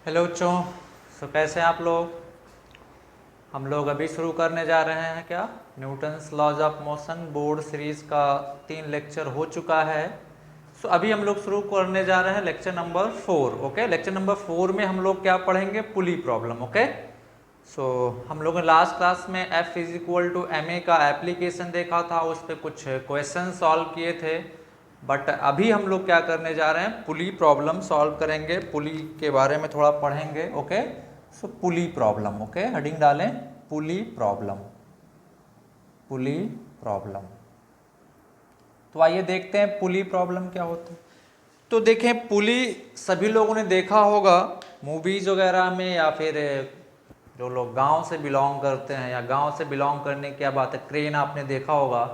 Hello बच्चों। कैसे हैं आप लोग। हम लोग अभी शुरू करने जा रहे हैं क्या Newton's laws of motion board series का 3 लेक्चर हो चुका है। अभी हम लोग शुरू करने जा रहे हैं lecture number 4। Okay, lecture number 4 में हम लोग क्या पढ़ेंगे, पुली प्रॉब्लम। ओके, हम लोगों ने लास्ट क्लास में F is equal to ma का एप्लीकेशन देखा था, उस पर कुछ क्वेश्चन सॉल्व किए थे। बट अभी हम लोग क्या करने जा रहे हैं, पुली प्रॉब्लम सॉल्व करेंगे, पुली के बारे में थोड़ा पढ़ेंगे। ओके, पुली प्रॉब्लम। ओके, हेडिंग डालें पुली प्रॉब्लम, पुली प्रॉब्लम। तो आइए देखते हैं पुली प्रॉब्लम क्या होता है। तो देखें, पुली सभी लोगों ने देखा होगा मूवीज वगैरह में, या फिर जो लोग गांव से बिलोंग करते हैं, या गांव से बिलोंग करने की क्या बात है, क्रेन आपने देखा होगा।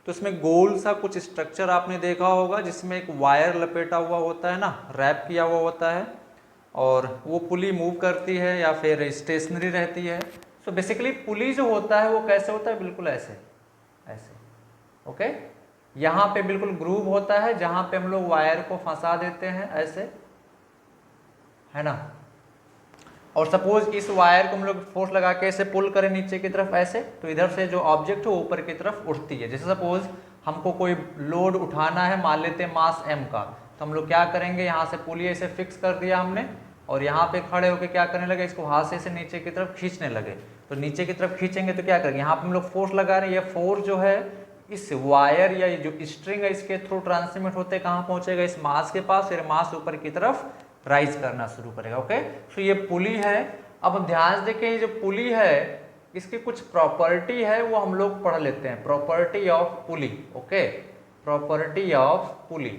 तो उसमें गोल सा कुछ स्ट्रक्चर आपने देखा होगा जिसमें एक वायर लपेटा हुआ होता है ना, रैप किया हुआ होता है, और वो पुली मूव करती है या फिर स्टेशनरी रहती है। बेसिकली पुली जो होता है वो कैसे होता है, बिल्कुल ऐसे ऐसे। ओके, यहाँ पे बिल्कुल ग्रूव होता है जहाँ पे हम लोग वायर को फंसा देते हैं, ऐसे है ना। और सपोज इस वायर को हम लोग फोर्स लगा के ऐसे पुल करें नीचे की तरफ ऐसे, तो इधर से जो ऑब्जेक्ट है ऊपर की तरफ उठती है। जैसे सपोज हमको कोई लोड उठाना है, मान लेते हैं मास m का, तो हम लोग क्या करेंगे, यहाँ से पुली ऐसे फिक्स कर दिया हमने, और यहाँ पे खड़े होकर क्या करने लगे, इसको हाथ से नीचे की तरफ खींचने लगे। तो नीचे की तरफ खींचेंगे तो क्या करेंगे, यहाँ पे हम लोग फोर्स लगा रहे हैं, ये फोर्स जो है इस वायर या जो स्ट्रिंग है इसके थ्रू ट्रांसमिट होते कहाँ पहुंचेगा, इस मास के पास, फिर मास ऊपर की तरफ राइज करना शुरू करेगा। ओके, ये पुली है। अब ध्यान से देखें, ये जो पुली है इसकी कुछ प्रॉपर्टी है वो हम लोग पढ़ लेते हैं, property of pulley. Okay, property of pulley,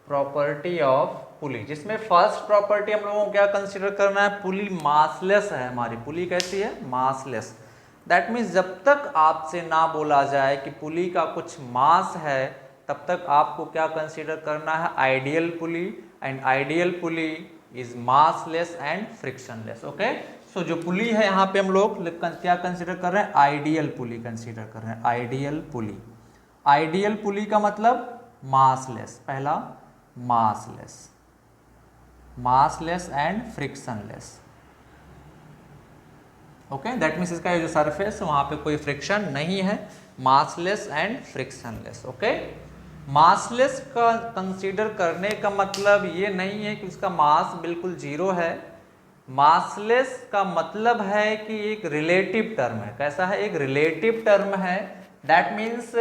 property of pulley, जिसमें फर्स्ट प्रॉपर्टी हम लोगों को क्या कंसीडर करना है, पुली मासलेस है हमारी। पुली कैसी है, मासलेस। दैट मीन्स जब तक आपसे ना बोला जाए कि पुली का कुछ मास है, तब तक आपको क्या कंसीडर करना है, ideal pulley. And ideal pulley is massless and frictionless. Okay, जो पुली है यहाँ पे हम लोग क्या कंसीडर कर रहे हैं, आइडियल पुली कंसीडर कर रहे हैं, आइडियल पुली। आइडियल पुली का मतलब मासलेस, पहला massless, massless and frictionless. Okay, that means इसका जो सरफेस है वहां पे कोई फ्रिक्शन नहीं है, massless and frictionless. Okay, massless का कंसीडर करने का मतलब ये नहीं है कि उसका मास बिल्कुल जीरो है। मासलेस का मतलब है कि एक रिलेटिव टर्म है। कैसा है, एक रिलेटिव टर्म है। दैट मीन्स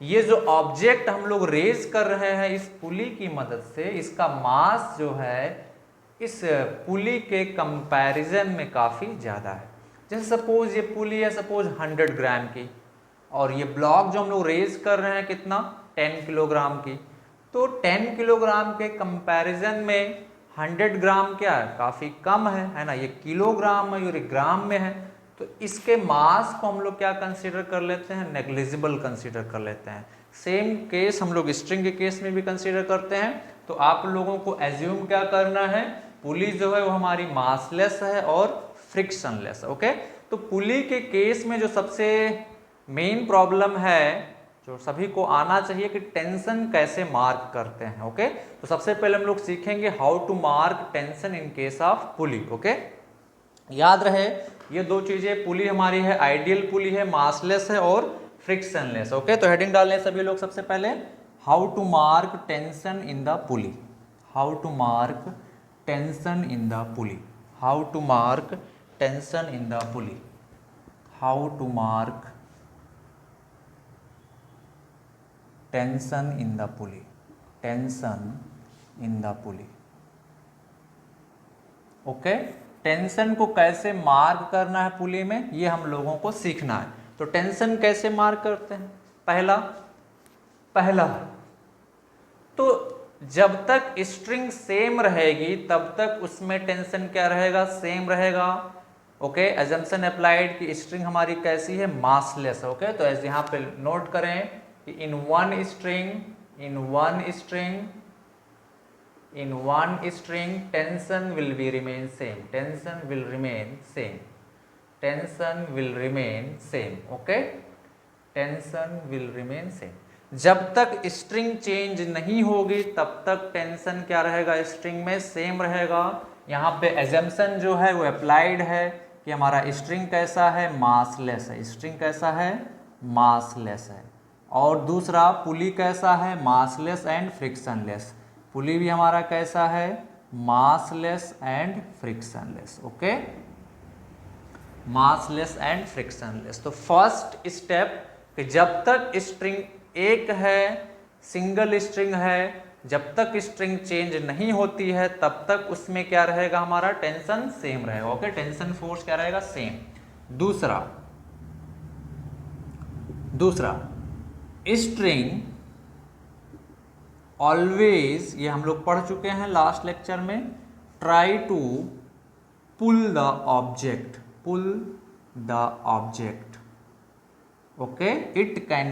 ये जो ऑब्जेक्ट हम लोग रेज कर रहे हैं इस पुली की मदद से, इसका मास जो है इस पुली के कंपैरिजन में काफ़ी ज़्यादा है। जैसे सपोज ये पुली है सपोज 100 ग्राम की, और ये ब्लॉक जो हम लोग रेज कर रहे हैं कितना, 10 किलोग्राम की। तो 10 किलोग्राम के कंपैरिजन में 100 ग्राम क्या है, काफ़ी कम है ना। ये किलोग्राम है और ये ग्राम में है, तो इसके मास को हम लोग क्या कंसीडर कर लेते हैं, नेग्लिजिबल कंसीडर कर लेते हैं। सेम केस हम लोग स्ट्रिंग के केस में भी कंसीडर करते हैं। तो आप लोगों को एज्यूम क्या करना है, पुली जो है वो हमारी मासलेस है और फ्रिक्शनलेस। ओके, तो पुली के केस में जो सबसे मेन प्रॉब्लम है जो सभी को आना चाहिए कि टेंशन कैसे मार्क करते हैं। ओके, तो सबसे पहले हम लोग सीखेंगे how to mark tension in case of pulley. Okay, याद रहे ये दो चीजें, पुली हमारी है आइडियल पुली है, मासलेस है और फ्रिक्शनलेस। ओके, तो हेडिंग डाल लें सभी लोग। सबसे पहले how to mark tension in the pulley, how to mark tension in the pulley, how to mark tension in the pulley, how to mark tension in the pulley, tension in the pulley. Okay, tension को कैसे mark करना है पुली में, ये हम लोगों को सीखना है। तो टेंशन कैसे मार्क करते हैं, पहला तो जब तक स्ट्रिंग सेम रहेगी तब तक उसमें टेंशन क्या रहेगा, सेम रहेगा। ओके, अजम्पशन अप्लाइड कि स्ट्रिंग हमारी कैसी है, मासलेस। ओके, तो ऐसे यहाँ पे नोट करें कि in one string tension will be remain same, tension will remain same, tension will remain same. Okay, tension will remain same. जब तक स्ट्रिंग चेंज नहीं होगी तब तक टेंशन क्या रहेगा, स्ट्रिंग में सेम रहेगा। यहाँ पे एजम्पशन जो है वो अप्लाइड है कि हमारा स्ट्रिंग कैसा है, मासलेस है। स्ट्रिंग कैसा है, मासलेस है। और दूसरा पुली कैसा है, मासलेस एंड फ्रिक्शनलेस। पुली भी हमारा कैसा है, massless and frictionless. Okay, massless and frictionless. तो फर्स्ट स्टेप कि जब तक स्ट्रिंग एक है, सिंगल स्ट्रिंग है, जब तक स्ट्रिंग चेंज नहीं होती है तब तक उसमें क्या रहेगा, हमारा टेंशन सेम रहेगा। ओके, टेंशन फोर्स क्या रहेगा, सेम। दूसरा स्ट्रिंग ऑलवेज, ये हम लोग पढ़ चुके हैं लास्ट लेक्चर में, try to pull the object, pull the object. Okay, it can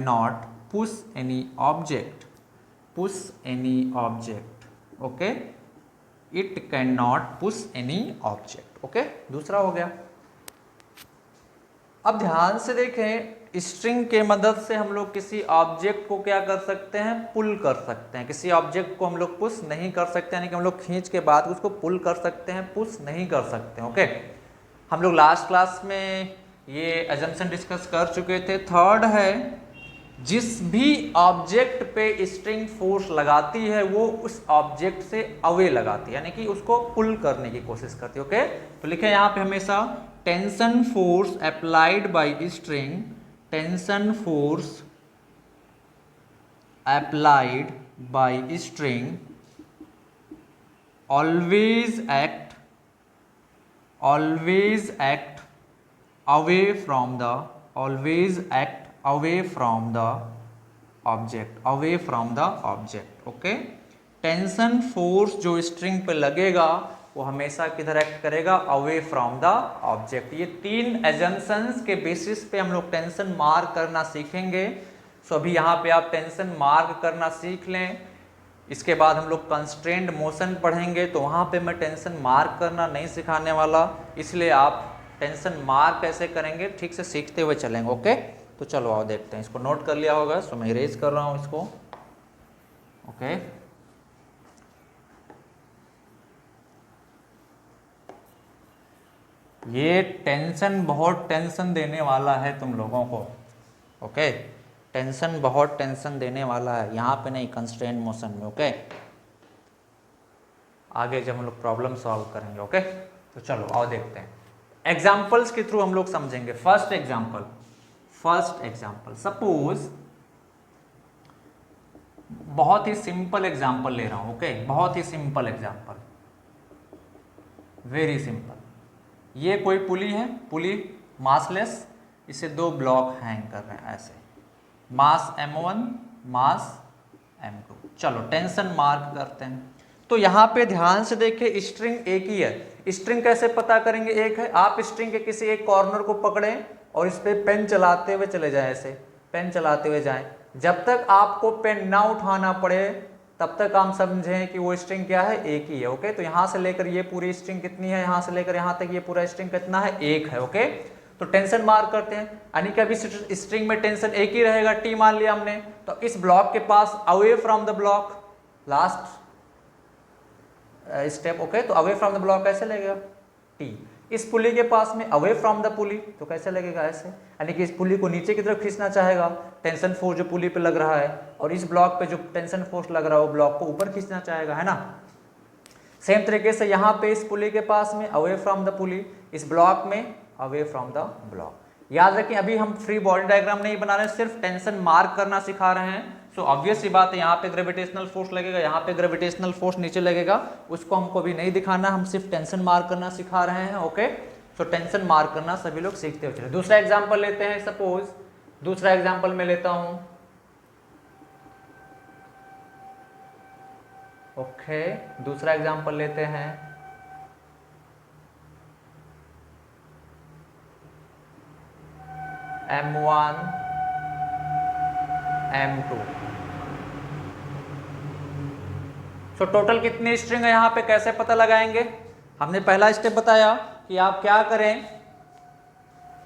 not push any object, push any object. Okay, it can not push any object. Okay, दूसरा हो गया। अब ध्यान से देखें, स्ट्रिंग के मदद से हम लोग किसी ऑब्जेक्ट को क्या कर सकते हैं, पुल कर सकते हैं। किसी ऑब्जेक्ट को हम लोग पुश नहीं कर सकते, यानी कि हम लोग खींच के बाद उसको पुल कर सकते हैं, पुश नहीं कर सकते। ओके, हम लोग लास्ट क्लास में ये अजम्पशन डिस्कस कर चुके थे। थर्ड है, जिस भी ऑब्जेक्ट पे स्ट्रिंग फोर्स लगाती है वो उस ऑब्जेक्ट से अवे लगाती है, यानी कि उसको पुल करने की कोशिश करती है। ओके, तो लिखे यहाँ पे हमेशा tension force applied by string, tension force applied by string always act away from the, always act away from the object, away from the object। Okay, tension force जो स्ट्रिंग पे लगेगा वो हमेशा किधर एक्ट करेगा, अवे फ्रॉम द ऑब्जेक्ट। ये तीन assumptions के बेसिस पे हम लोग टेंशन मार्क करना सीखेंगे। सो अभी यहाँ पे आप टेंशन मार्क करना सीख लें। इसके बाद हम लोग कंस्ट्रेंड मोशन पढ़ेंगे, तो वहाँ पे मैं टेंशन मार्क करना नहीं सिखाने वाला, इसलिए आप टेंशन मार्क कैसे करेंगे ठीक से सीखते हुए चलेंगे। ओके, तो चलो आओ देखते हैं। इसको नोट कर लिया होगा, सो मैं इरेज कर रहा हूँ इसको। ओके, ये टेंशन बहुत टेंशन देने वाला है तुम लोगों को। ओके, टेंशन बहुत टेंशन देने वाला है, यहाँ पे नहीं, कंस्ट्रेंट मोशन में। ओके, आगे जब हम लोग प्रॉब्लम सॉल्व करेंगे। ओके, तो चलो आओ देखते हैं। एग्जाम्पल्स के थ्रू हम लोग समझेंगे। फर्स्ट एग्जाम्पल, सपोज बहुत ही सिंपल एग्जाम्पल ले रहा हूं। ओके, बहुत ही सिंपल एग्जाम्पल, वेरी सिंपल। ये कोई पुली है, पुली मासलेस, इसे दो ब्लॉक हैंग कर रहे हैं ऐसे, मास m1, मास m2। चलो टेंशन मार्क करते हैं। तो यहाँ पे ध्यान से देखिए, स्ट्रिंग एक ही है। स्ट्रिंग कैसे पता करेंगे, एक है। आप स्ट्रिंग के किसी एक कॉर्नर को पकड़ें और इस पे पेन चलाते हुए चले जाएं, ऐसे पेन चलाते हुए जाएं। जब तक आपको पेन ना उठाना पड़े तब तक हम समझें कि वो स्ट्रिंग क्या है, एक ही है। ओके, तो यहाँ से लेकर ये पूरी स्ट्रिंग कितनी है, यहाँ से लेकर यहाँ तक ये पूरा स्ट्रिंग कितना है, एक है। ओके, तो टेंशन मार्क करते हैं, यानी कि अभी स्ट्रिंग में टेंशन एक ही रहेगा, टी मान लिया हमने। तो इस ब्लॉक के pass away from the block, last step. Okay, तो अवे फ्रॉम द ब्लॉक कैसे लगेगा, टी। इस पुली के पास में अवे फ्रॉम द पुली, तो कैसे लगेगा, ऐसे, यानी कि इस पुली को नीचे की तरफ खींचना चाहेगा, टेंशन फोर्स जो पुली पे लग रहा है, और इस ब्लॉक पे जो टेंशन फोर्स लग रहा है वो ब्लॉक को ऊपर खींचना चाहेगा, है ना। सेम तरीके से यहाँ पे इस पुली के पास में अवे फ्रॉम द पुली, इस ब्लॉक में अवे फ्रॉम द ब्लॉक। याद रखें, अभी हम फ्री बॉडी डायग्राम नहीं बना रहे, सिर्फ टेंशन मार्क करना सिखा रहे हैं। सो ऑब्वियस सी बात है, यहाँ पे ग्रेविटेशनल फोर्स लगेगा, यहाँ पे ग्रेविटेशनल फोर्स नीचे लगेगा, उसको हमको भी नहीं दिखाना, हम सिर्फ टेंशन मार्क करना सिखा रहे हैं। ओके, सो टेंशन मार्क करना सभी लोग सीखते हुए चले। दूसरा एग्जाम्पल लेते हैं, सपोज दूसरा एग्जाम्पल मैं लेता हूं। ओके, दूसरा एग्जाम्पल लेते हैं। M1 M2। सो टोटल कितनी स्ट्रिंग है यहाँ पे, कैसे पता लगाएंगे। हमने पहला स्टेप बताया कि आप क्या करें,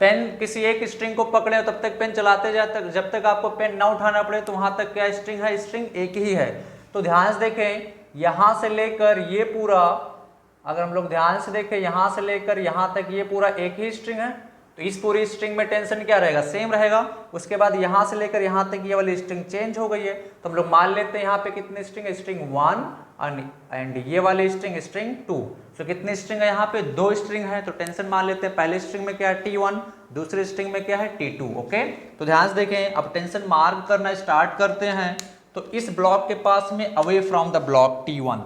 पेन किसी एक स्ट्रिंग को पकड़े तब तक पेन चलाते जाते, जब तक आपको पेन ना उठाना पड़े, तो वहां तक क्या स्ट्रिंग है, स्ट्रिंग एक ही है। तो ध्यान से देखें, यहां से लेकर ये पूरा, अगर हम लोग ध्यान से देखें यहां से लेकर यहां तक ये पूरा एक ही स्ट्रिंग है, तो इस पूरी स्ट्रिंग में टेंशन क्या रहेगा, सेम रहेगा। उसके बाद यहां से लेकर यहां तक ये वाली स्ट्रिंग चेंज हो गई है, तो हम लोग मान लेते हैं यहाँ पे कितनी स्ट्रिंग है, स्ट्रिंग 1 एंड ये वाली स्ट्रिंग 2। तो कितनी स्ट्रिंग है यहाँ पे, 2 स्ट्रिंग है, तो टेंशन मान लेते हैं पहले स्ट्रिंग में क्या है T1, दूसरी स्ट्रिंग में क्या है T2। ओके, तो ध्यान से देखें, अब टेंशन मार्क करना स्टार्ट करते हैं। तो इस ब्लॉक के पास में away from the block T1,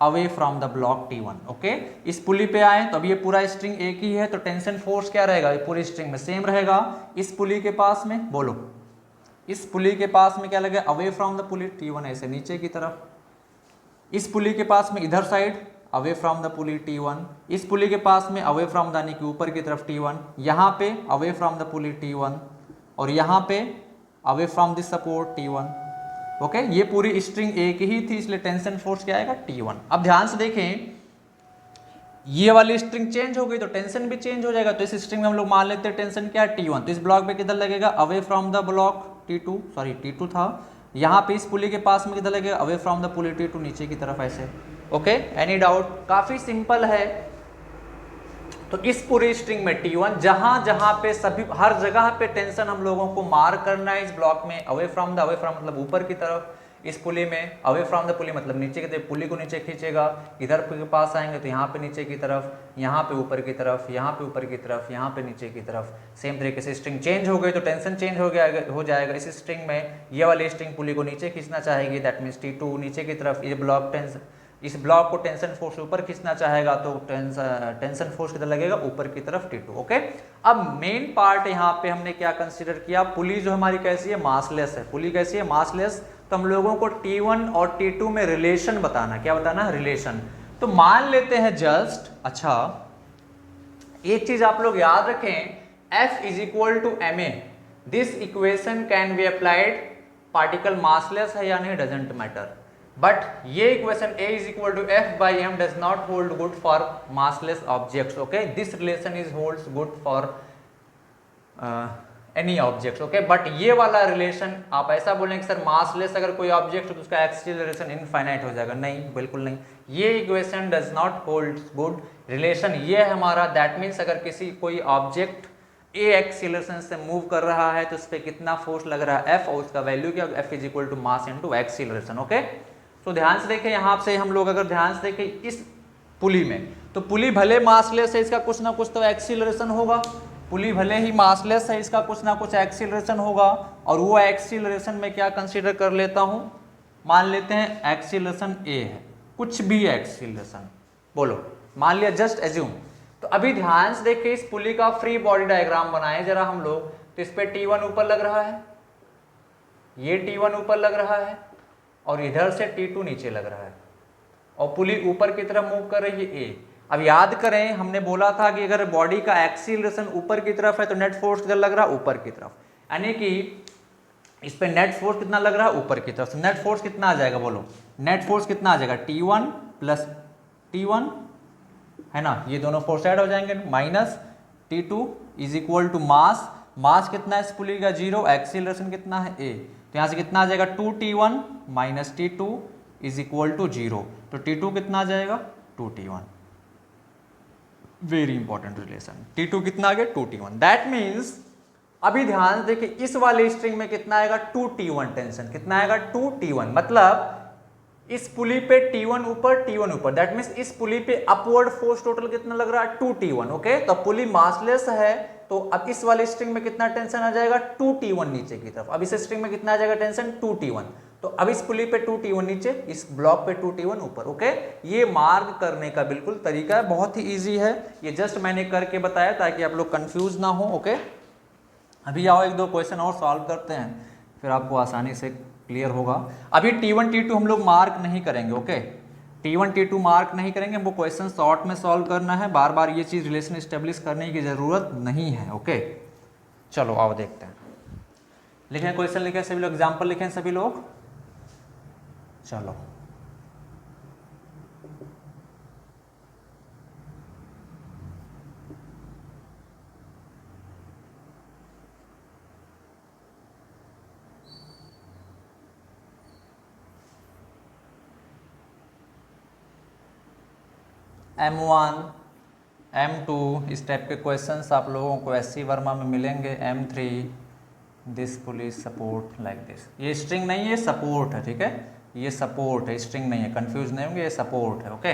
away from the block T1। Okay, इस पुली पे आए तो अब ये पूरा स्ट्रिंग एक ही है, तो टेंशन फोर्स क्या रहेगा, ये पूरी स्ट्रिंग में सेम रहेगा। इस पुली के पास में बोलो, इस पुली के पास में क्या लगेगा, away from the pulley T1 ऐसे नीचे की तरफ। इस पुली के पास में इधर side away from the pulley T1, इस पुली के पास में अवे फ्रॉम द यानी कि ऊपर की तरफ T1, यहाँ पे away from the pulley T1 और यहाँ पे away from this support T1। Okay, ये पूरी स्ट्रिंग एक ही थी, इसलिए टेंशन फोर्स क्या आएगा, T1। अब ध्यान से देखें, ये वाली स्ट्रिंग चेंज हो गई तो टेंशन भी चेंज हो जाएगा, तो इस स्ट्रिंग में हम लोग मान लेते हैं टेंशन क्या है, T1। तो इस ब्लॉक पे किधर लगेगा, away from the block T2, sorry T2 था। यहाँ पे इस पुली के पास में किधर लगेगा, away from the pulley T2 नीचे की तरफ ऐसे। ओके, एनी डाउट, काफी सिंपल है। तो इस पूरी स्ट्रिंग में T1 जहां जहां पे सभी हर जगह पे टेंशन हम लोगों को मार्क करना है इस ब्लॉक में, अवे फ्रॉम मतलब ऊपर की तरफ, इस पुली में अवे फ्रॉम द पुली मतलब नीचे की तरफ, पुली को नीचे खींचेगा, इधर के पास आएंगे तो यहाँ पे नीचे की तरफ, यहाँ पे ऊपर की तरफ, यहाँ पे ऊपर की तरफ, यहाँ पे नीचे की तरफ। सेम तरीके से स्ट्रिंग चेंज हो गई तो टेंशन चेंज हो जाएगा। इस स्ट्रिंग में ये वाली स्ट्रिंग पुली को नीचे खींचना चाहेगी, दैट मीन्स T2 नीचे की तरफ, ये ब्लॉक टेंशन, इस ब्लॉक को टेंशन फोर्स ऊपर खींचना चाहेगा तो टेंशन फोर्स किधर लगेगा, ऊपर की तरफ T2। ओके, अब मेन पार्ट यहाँ पे हमने क्या कंसीडर किया, पुली जो हमारी कैसी है, मासलेस है। पुली कैसी है, मासलेस। तो हम लोगों को T1 और T2 में रिलेशन बताना, क्या बताना, रिलेशन। तो मान लेते हैं जस्ट, अच्छा एक चीज आप लोग याद रखें, F is equal to ma, this equation can be applied, particle massless है या नहीं डजेंट मैटर, बट ये equation A is equal to F by m does not hold good for massless objects. Okay, this relation is holds good for any object. Okay, but ये वाला relation आप ऐसा बोलेंगे sir massless अगर कोई object हो तो उसका एक्सीलरेशन इनफाइनाइट हो जाएगा, नहीं, बिल्कुल नहीं। ये equation does not hold good relation, ये है हमारा, दैट मीन्स अगर किसी कोई ऑब्जेक्ट ए एक्सीलरेशन से मूव कर रहा है तो उस पर कितना फोर्स लग रहा है, F, और उसका वैल्यू क्या, F is equal to mass into acceleration. Okay, तो ध्यान से देखें, यहाँ से हम लोग अगर ध्यान से देखें इस पुली में, तो पुली भले मासलेस है, इसका कुछ ना कुछ तो एक्सीलरेशन होगा, पुली भले ही मासलेस है, इसका कुछ ना कुछ एक्सीलरेशन होगा, और वो एक्सीलरेशन में क्या कंसीडर कर लेता हूं, मान लेते हैं एक्सीलरेशन A है, कुछ भी एक्सीलरेशन बोलो, मान लिया, जस्ट एज्यूम। तो अभी ध्यान से देखिए, इस पुली का फ्री बॉडी डायग्राम बनाए जरा हम लोग, तो इस पे T1 ऊपर लग रहा है, ये T1 ऊपर लग रहा है, और इधर से T2 नीचे लग रहा है, और पुली ऊपर की तरफ मूव कर रही है A। अब याद करें, हमने बोला था कि अगर बॉडी का एक्सीलरेशन ऊपर की तरफ है तो नेट फोर्स किधर लग रहा है, ऊपर की तरफ, यानी कि इस पे नेट फोर्स कितना लग रहा है, ऊपर की तरफ। नेट फोर्स कितना आ जाएगा, बोलो, नेट फोर्स कितना आ जाएगा, T1 प्लस T1 है ना, ये दोनों फोर्स ऐड हो जाएंगे, minus T2 is equal to mass, mass कितना है इस पुली का 0, एक्सीलरेशन कितना है A, तो यहां से कितना आ जाएगा 2T1 minus T2 is equal to 0, तो T2 कितना आ जाएगा 2T1। Very important relation, T2 कितना आ गया 2T1, दैट मीन्स अभी ध्यान देखिए, इस वाले स्ट्रिंग में कितना आएगा 2T1 टेंशन, कितना आएगा 2T1, मतलब इस पुली पे T1 ऊपर, दैट मीन्स इस पुली पे अपवर्ड फोर्स टोटल कितना लग रहा है 2T1। ओके, तो पुली मासलेस है, तो अब इस वाले स्ट्रिंग में कितना टेंशन आ जाएगा 2T1 नीचे की तरफ, अब इस स्ट्रिंग में कितना आ जाएगा टेंशन 2T1, तो अब इस पुली पे 2T1 नीचे, इस ब्लॉक पे 2T1 ऊपर। ओके, ये मार्क करने का बिल्कुल तरीका है, बहुत ही इजी है, ये जस्ट मैंने करके बताया ताकि आप लोग कंफ्यूज ना हो। ओके, अभी आओ एक दो क्वेश्चन और सॉल्व करते हैं, फिर आपको आसानी से क्लियर होगा। अभी T1 T2 हम लोग मार्क नहीं करेंगे। ओके, T1 T2 मार्क नहीं करेंगे, हमको क्वेश्चन शॉर्ट में सॉल्व करना है, बार बार ये चीज रिलेशन एस्टेब्लिश करने की जरूरत नहीं है। ओके, चलो आओ देखते हैं, लिखें क्वेश्चन, लिखें सभी लोग, एग्जाम्पल लिखें सभी लोग, चलो M1 M2 इस टाइप के क्वेश्चंस आप लोगों को SC वर्मा में मिलेंगे। M3 this police support like this. ये स्ट्रिंग नहीं है, सपोर्ट है, ठीक है, ये सपोर्ट है, स्ट्रिंग नहीं है, कंफ्यूज नहीं होंगे, ये सपोर्ट है। ओके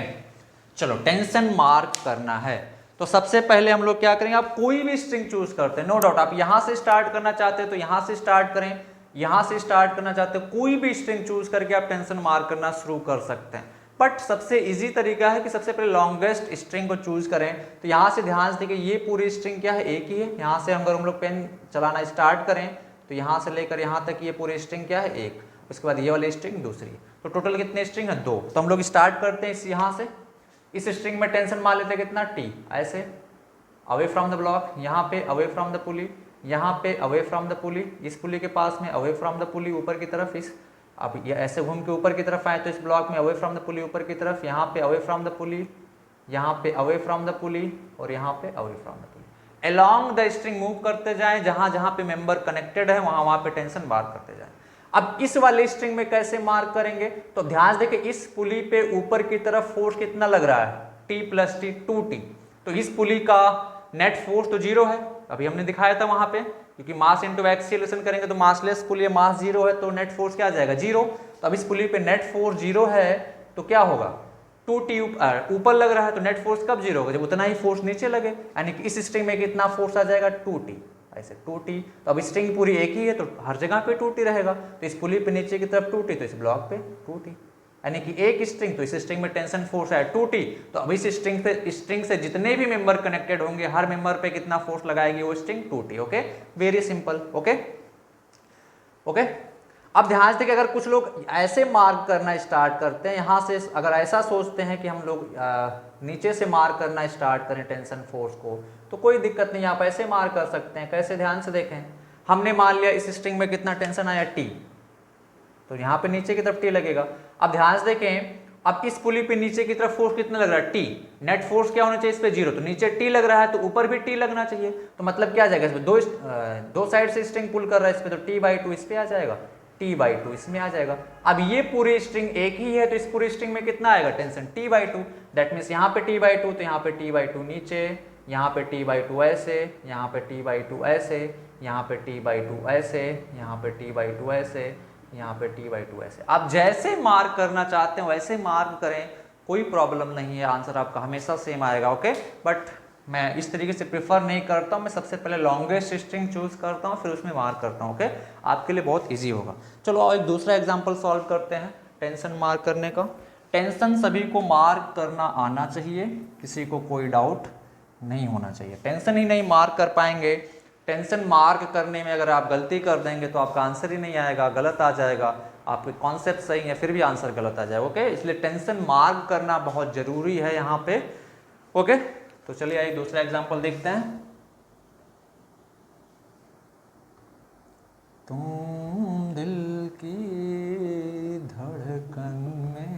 चलो टेंशन मार्क करना है तो सबसे पहले हम लोग क्या करेंगे, आप कोई भी स्ट्रिंग चूज करते हैं, नो डाउट आप यहां से स्टार्ट करना चाहते हैं तो यहां से स्टार्ट करें, यहां से स्टार्ट करना चाहते हैं, कोई भी स्ट्रिंग चूज करके आप टेंशन मार्क करना शुरू कर सकते हैं। बट सबसे इजी तरीका है कि सबसे पहले लॉन्गेस्ट स्ट्रिंग को चूज करें। तो यहां से ध्यान से देखिए ये पूरी स्ट्रिंग क्या है, एक ही है। यहां से अगर हम लोग पेन चलाना स्टार्ट करें तो यहां से लेकर यहां तक ये पूरी स्ट्रिंग क्या है, एक। उसके बाद ये वाली स्ट्रिंग दूसरी। तो टोटल कितने स्ट्रिंग है, 2। तो हम लोग स्टार्ट करते हैं इस यहां से, इस स्ट्रिंग में टेंशन मान लेते हैं कितना, T। ऐसे अवे फ्रॉम द ब्लॉक, यहाँ पे अवे फ्रॉम द पुली, यहाँ पे अवे फ्रॉम द पुली, इस पुली के पास में अवे फ्रॉम द पुली ऊपर की तरफ, इस अब ये ऐसे घूम के ऊपर की तरफ आए तो इस ब्लॉक में अवे फ्रॉम द पुली ऊपर की तरफ, यहाँ पे अवे फ्रॉम द पुली, यहाँ पे अवे फ्रॉम द पुली और यहाँ पे away from the pulley. Along the string move करते जाएं, जहां जहां पे मेंबर कनेक्टेड है वहां वहां पे टेंशन मार्क करते जाएं। अब इस वाले स्ट्रिंग में कैसे मार्क करेंगे, तो ध्यान देखिए इस पुली पे ऊपर की तरफ फोर्स कितना लग रहा है, T + T 2T। तो इस पुली का नेट फोर्स तो 0 है, अभी हमने दिखाया था वहां पे, क्योंकि मास इंटू एक्सीलरेशन करेंगे तो मासलेस पुली, मास 0 है तो नेट फोर्स क्या आ जाएगा, 0। तो अब इस पुली पे नेट फोर्स 0 है तो क्या होगा, 2T ऊपर लग रहा है तो नेट फोर्स कब 0 होगा, जब उतना ही फोर्स नीचे लगे, यानी कि इस स्ट्रिंग में कितना फोर्स आ जाएगा, 2T। ऐसे 2T, तो अब स्ट्रिंग पूरी एक ही है तो हर जगह पे 2T रहेगा। तो इस पुली पे नीचे की तरफ 2T, तो इस ब्लॉक पे 2T, यानी कि एक स्ट्रिंग, तो इस स्ट्रिंग में टेंशन फोर्स है 2T। तो अब इस स्ट्रिंग से जितने भी मेंबर कनेक्टेड होंगे हर मेंबर पे कितना फोर्स लगाएगी वो string, 2T। Okay very simple. Okay okay अब ध्यान से देखिए, अगर कुछ लोग ऐसे मार्क करना स्टार्ट करते हैं, यहां से अगर ऐसा सोचते हैं कि हम लोग नीचे से मार्क करना स्टार्ट करें टेंशन फोर्स को, तो कोई दिक्कत नहीं, आप ऐसे मार्क कर सकते हैं। कैसे, ध्यान से देखें, हमने मान लिया इस स्ट्रिंग में कितना टेंशन आया, T, तो यहाँ पे नीचे की तरफ T लगेगा। अब ध्यान से देखें, अब इस पुली पे नीचे की तरफ फोर्स कितना लग रहा है, T। नेट फोर्स क्या होना चाहिए इस पे, 0। तो नीचे T लग रहा है तो ऊपर भी T लगना चाहिए। तो मतलब क्या आ जाएगा, इसमें दो साइड से स्ट्रिंग पुल कर रहा है इस पे, तो T/2 इस पे आ जाएगा, T/2 इसमें आ जाएगा। अब ये पूरी स्ट्रिंग एक ही है तो इस पूरी स्ट्रिंग में कितना आएगा, टेंशन T/2। दैट मीन्स यहाँ पे T/2 तो यहाँ पे T/2 नीचे, यहाँ पे T/2 ऐसे, यहाँ पे T/2 ऐसे, यहाँ पे T/2 ऐसे, यहाँ पे T/2 ऐसे, यहाँ पे T/2 ऐसे। आप जैसे मार्क करना चाहते हैं वैसे मार्क करें, कोई प्रॉब्लम नहीं है, आंसर आपका हमेशा सेम आएगा। ओके बट मैं इस तरीके से प्रेफर नहीं करता हूँ, मैं सबसे पहले लॉन्गेस्ट स्ट्रिंग चूज करता हूँ फिर उसमें मार्क करता हूँ। ओके आपके लिए बहुत ईजी होगा। चलो और एक दूसरा एग्जाम्पल सॉल्व करते हैं टेंशन मार्क करने का। टेंशन सभी को मार्क करना आना चाहिए, किसी को कोई डाउट नहीं होना चाहिए। टेंशन ही नहीं मार्क कर पाएंगे, टेंशन मार्क करने में अगर आप गलती कर देंगे तो आपका आंसर ही नहीं आएगा, गलत आ जाएगा, आपके कॉन्सेप्ट सही है फिर भी आंसर गलत आ जाएगा। ओके इसलिए टेंशन मार्क करना बहुत जरूरी है यहाँ पे। ओके तो चलिए आइए दूसरा एग्जांपल देखते हैं। तुम दिल की धड़कन में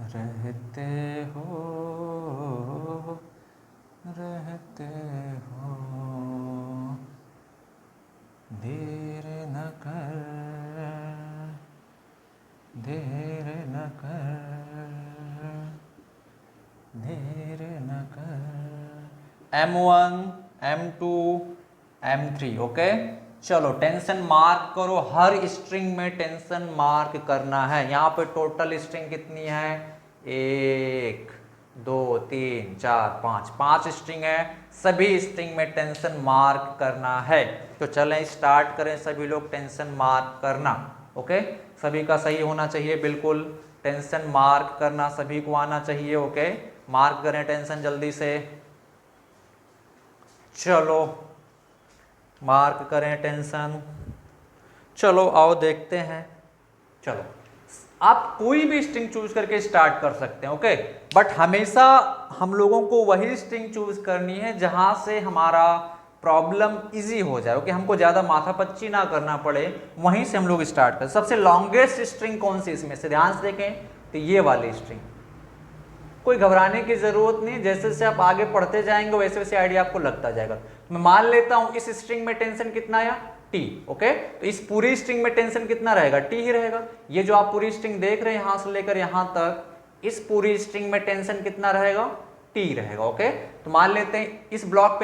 रहते हो, रहते हो, देर न कर, देर न कर, देर न कर। M1 M2 M3 ओके चलो टेंशन मार्क करो, हर स्ट्रिंग में टेंशन मार्क करना है। यहाँ पे टोटल स्ट्रिंग कितनी है, 1 2 3 4 5 स्ट्रिंग है, सभी स्ट्रिंग में टेंशन मार्क करना है। तो चलें स्टार्ट करें सभी लोग टेंशन मार्क करना। ओके सभी का सही होना चाहिए, बिल्कुल टेंशन मार्क करना सभी को आना चाहिए। ओके मार्क करें टेंशन जल्दी से, चलो मार्क करें टेंशन। चलो आओ देखते हैं। चलो आप कोई भी स्ट्रिंग चूज करके स्टार्ट कर सकते हैं। ओके बट हमेशा हम लोगों को वही स्ट्रिंग चूज करनी है जहां से हमारा प्रॉब्लम इजी हो जाए। ओके हमको ज्यादा माथापच्ची ना करना पड़े, वहीं से हम लोग स्टार्ट करें। सबसे लॉन्गेस्ट स्ट्रिंग कौन सी इसमें से, ध्यान से देखें तो ये वाली स्ट्रिंग। कोई घबराने की जरूरत नहीं, जैसे जैसे आप आगे पढ़ते जाएंगे वैसे वैसे आइडिया आपको लगता जाएगा। मैं मान लेता हूं इस स्ट्रिंग में टेंशन कितना आया, T। ओके तो इस पूरी स्ट्रिंग में टेंशन कितना रहेगा, T ही रहेगा। ये जो आप पूरी स्ट्रिंग देख रहे हैं यहां से लेकर यहां तक, इस पूरी स्ट्रिंग में टेंशन कितना रहेगा, टी रहेगा। ओके, तो मान लेते हैं इस ब्लॉक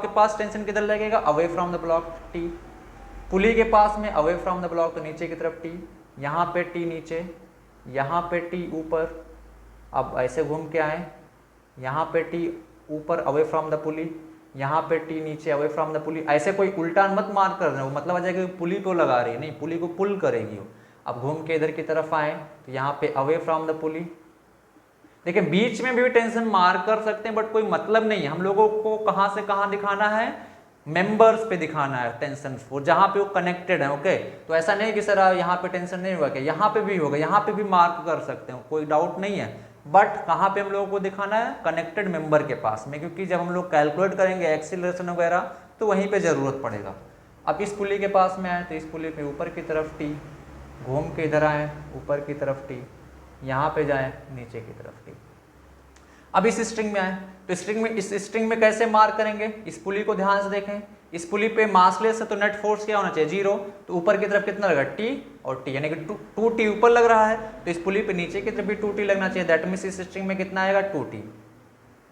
के पास टेंशन किधर लगेगा, away from the block T. Pulley के पास में अवे फ्रॉम द ब्लॉक, तो नीचे की तरफ टी, यहाँ पे टी नीचे, यहाँ पे टी ऊपर। अब ऐसे घूम के आए, यहाँ पे टी ऊपर अवे फ्रॉम द पुली, यहाँ पे टी नीचे अवे फ्रॉम द पुली। ऐसे कोई उल्टा मत मार कर रहे हो, मतलब आ जाएगा पुली को लगा रही है, नहीं, पुली को पुल करेगी वो। अब घूम के इधर की तरफ आए तो यहाँ पे अवे फ्रॉम द पुली। देखिए बीच में भी टेंशन मार कर सकते हैं, बट कोई मतलब नहीं है। हम लोगों को कहाँ से कहाँ दिखाना है, मेंबर्स पे दिखाना है टेंशन फोर्स, जहाँ पे वो कनेक्टेड है। ओके, तो ऐसा नहीं कि सर यहाँ पे टेंशन नहीं होगा, क्या यहाँ पे भी होगा, यहाँ पे भी मार्क कर सकते हो, कोई डाउट नहीं है। बट कहाँ पे हम लोगों को दिखाना है, कनेक्टेड मेंबर के पास में, क्योंकि जब हम लोग कैलकुलेट करेंगे एक्सीलरेशन वगैरह तो वहीं पे जरूरत पड़ेगा। अब इस पुली के पास में आए तो इस पुली पे ऊपर की तरफ टी, घूम के इधर आए ऊपर की तरफ टी, यहाँ पे जाए नीचे की तरफ टी। अब इस स्ट्रिंग में आए तो इस स्ट्रिंग में कैसे मार्क करेंगे, इस पुली को ध्यान से देखें। इस पुली पे मासलेस है तो नेट फोर्स क्या होना चाहिए, 0। तो ऊपर की तरफ कितना लगा, टी और टी, यानी कि 2t ऊपर लग रहा है, तो इस पुली पे नीचे की तरफ भी 2t लगना चाहिए। दैट मीन्स इस स्ट्रिंग में कितना आएगा, 2t।